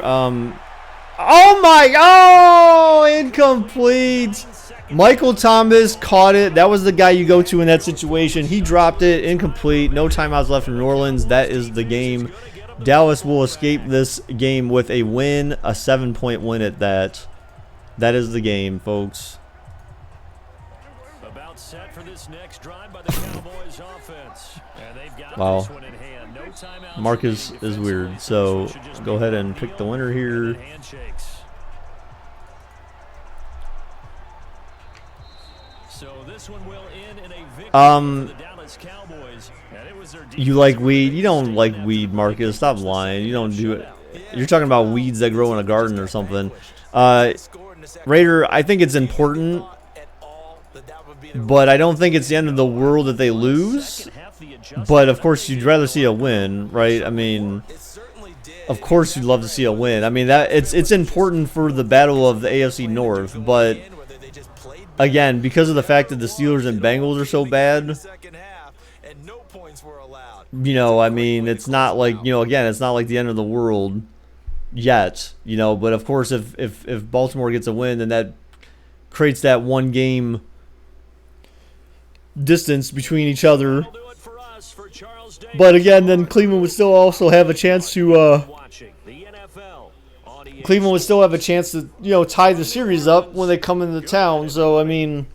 Speaker 1: Incomplete. Michael Thomas caught it. That was the guy you go to in that situation. He dropped it, incomplete. No timeouts left in New Orleans. That is the game. Dallas will escape this game with a win, a 7-point win at that. That is the game, folks.
Speaker 2: About set for this next drive by the Cowboys offense. And they've got
Speaker 1: wow.
Speaker 2: This one in hand. No timeouts.
Speaker 1: Marcus is weird, so go ahead and pick the winner here.
Speaker 2: So this one will end in a victory for the Dallas Cowboys.
Speaker 1: You like weed? You don't like weed, Marcus. Stop lying. You don't do it. You're talking about weeds that grow in a garden or something. Raider, I think it's important, but I don't think it's the end of the world that they lose. But of course, you'd rather see a win, right? I mean, of course, you'd love to see a win. I mean, that it's important for the battle of the AFC North, but again, because of the fact that the Steelers and Bengals are so bad, you know, I mean, it's not like, you know, again, it's not like the end of the world yet, you know, but of course, if Baltimore gets a win, then that creates that one game distance between each other. But again, then Cleveland would still also have a chance to Cleveland would still have a chance to, you know, tie the series up when they come into town. So I mean,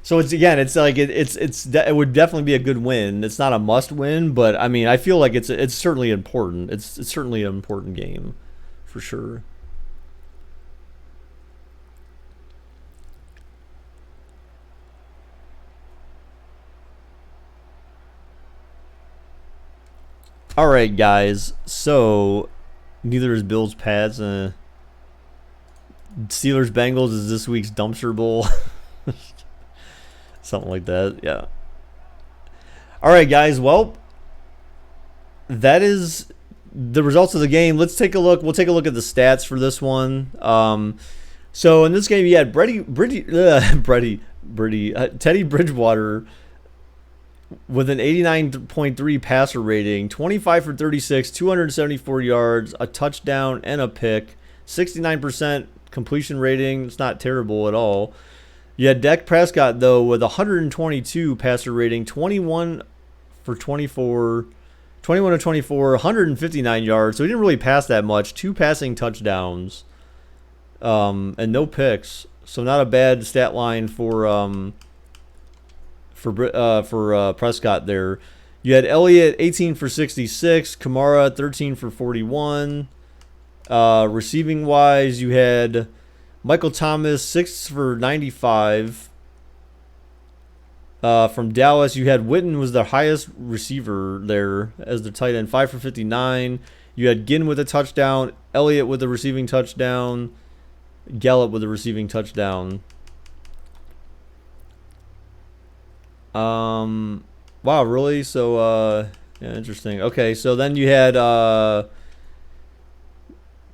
Speaker 1: so it's again, it's like it would definitely be a good win. It's not a must win, but I mean, I feel like it's certainly important. It's certainly an important game for sure. All right, guys. So neither is Bills Pats. Steelers Bengals is this week's dumpster bowl. Something like that. Yeah. All right, guys. Well, that is the results of the game. Let's take a look. We'll take a look at the stats for this one. So in this game, you had Teddy Bridgewater with an 89.3 passer rating, 25 for 36, 274 yards, a touchdown, and a pick. 69% completion rating. It's not terrible at all. You had Dak Prescott, though, with 122 passer rating, 21 to 24, 159 yards. So he didn't really pass that much. 2 passing touchdowns, and no picks. So not a bad stat line for Prescott there. You had Elliott 18 for 66, Kamara 13 for 41. Receiving wise, you had Michael Thomas 6 for 95. From Dallas, you had Witten was the highest receiver there as the tight end, 5 for 59. You had Ginn with a touchdown, Elliott with a receiving touchdown, Gallup with a receiving touchdown. What Wow, really? So, yeah, interesting. Okay, so then you had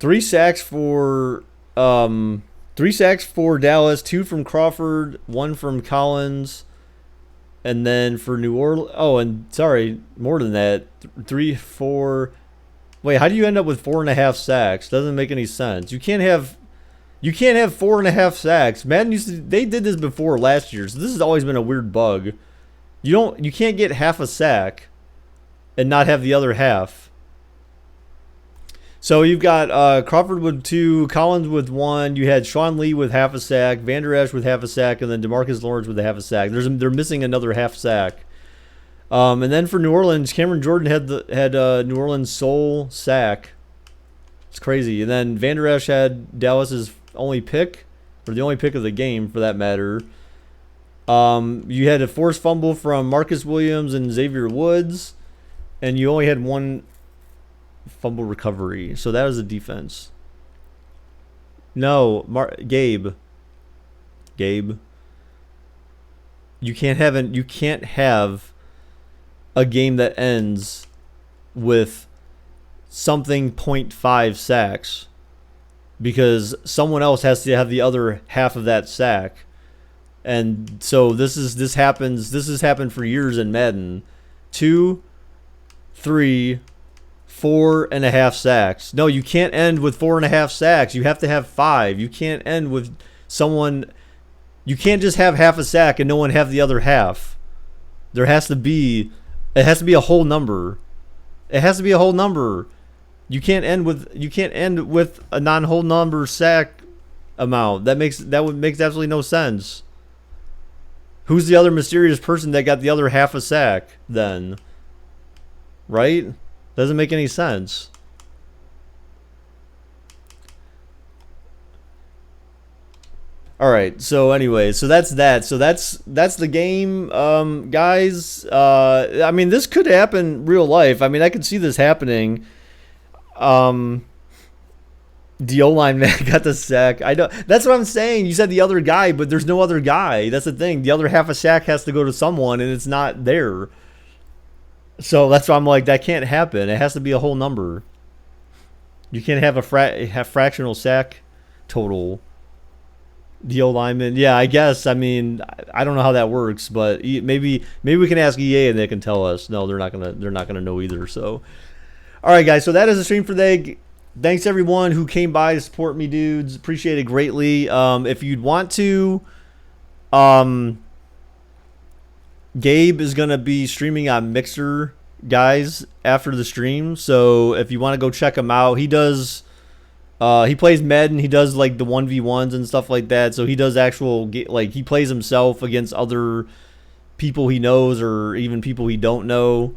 Speaker 1: 3 sacks for 3 sacks for Dallas, 2 from Crawford, 1 from Collins, and then for New Orleans. Oh, and sorry, more than that. 3, 4. Wait, how do you end up with 4.5 sacks? Doesn't make any sense. You can't have 4.5 sacks. Madden they did this before last year, so this has always been a weird bug. You can't get half a sack and not have the other half. So you've got Crawford with 2, Collins with 1. You had Sean Lee with half a sack, Van Der Esch with half a sack, and then DeMarcus Lawrence with a half a sack. They're missing another half sack. And then for New Orleans, Cameron Jordan had New Orleans' sole sack. It's crazy. And then Van Der Esch had Dallas's only pick, or the only pick of the game for that matter. You had a forced fumble from Marcus Williams and Xavier Woods, and you only had 1 fumble recovery. So that was the defense. No, Gabe. You can't have a game that ends with something 0.5 sacks, because someone else has to have the other half of that sack. And so this has happened for years in Madden. 2, 3, 4.5 sacks. No, you can't end with 4.5 sacks. You have to have 5. You can't end with someone. You can't just have half a sack and no one have the other half. It has to be a whole number. It has to be a whole number. You can't end with a non-whole number sack amount. That would make absolutely no sense. Who's the other mysterious person that got the other half a sack then? Right? Doesn't make any sense. All right. So anyway, so that's that. So that's the game, guys. I mean, this could happen real life. I mean, I could see this happening. The O-line man got the sack. I know. That's what I'm saying. You said the other guy, but there's no other guy. That's the thing. The other half a sack has to go to someone, and it's not there. So that's why I'm like, that can't happen. It has to be a whole number. You can't have have fractional sack total. The O-lineman. Yeah, I guess. I mean, I don't know how that works, but maybe we can ask EA and they can tell us. No, they're not gonna know either. So, all right, guys. So that is the stream for today. Thanks everyone who came by to support me, dudes. Appreciate it greatly. If you'd want to, Gabe is gonna be streaming on Mixer, guys, after the stream. So if you want to go check him out, he does. He plays Madden. He does like the 1v1s and stuff like that. So he does he plays himself against other people he knows or even people he don't know.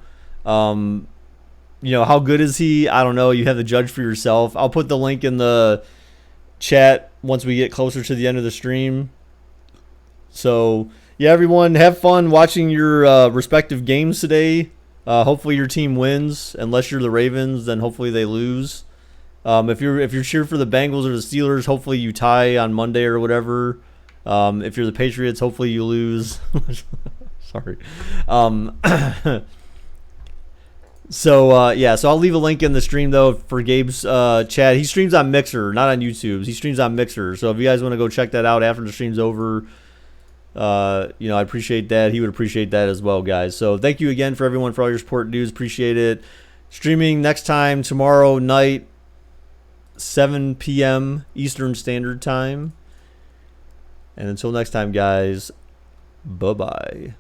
Speaker 1: You know, how good is he? I don't know. You have to judge for yourself. I'll put the link in the chat once we get closer to the end of the stream. So, yeah, everyone, have fun watching your respective games today. Hopefully your team wins. Unless you're the Ravens, then hopefully they lose. If you're cheering for the Bengals or the Steelers, hopefully you tie on Monday or whatever. If you're the Patriots, hopefully you lose. Sorry. So, yeah, so I'll leave a link in the stream, though, for Gabe's chat. He streams on Mixer, not on YouTube. He streams on Mixer. So if you guys want to go check that out after the stream's over, you know, I appreciate that. He would appreciate that as well, guys. So thank you again for everyone for all your support, dudes. Appreciate it. Streaming next time tomorrow night, 7 p.m. Eastern Standard Time. And until next time, guys, bye-bye.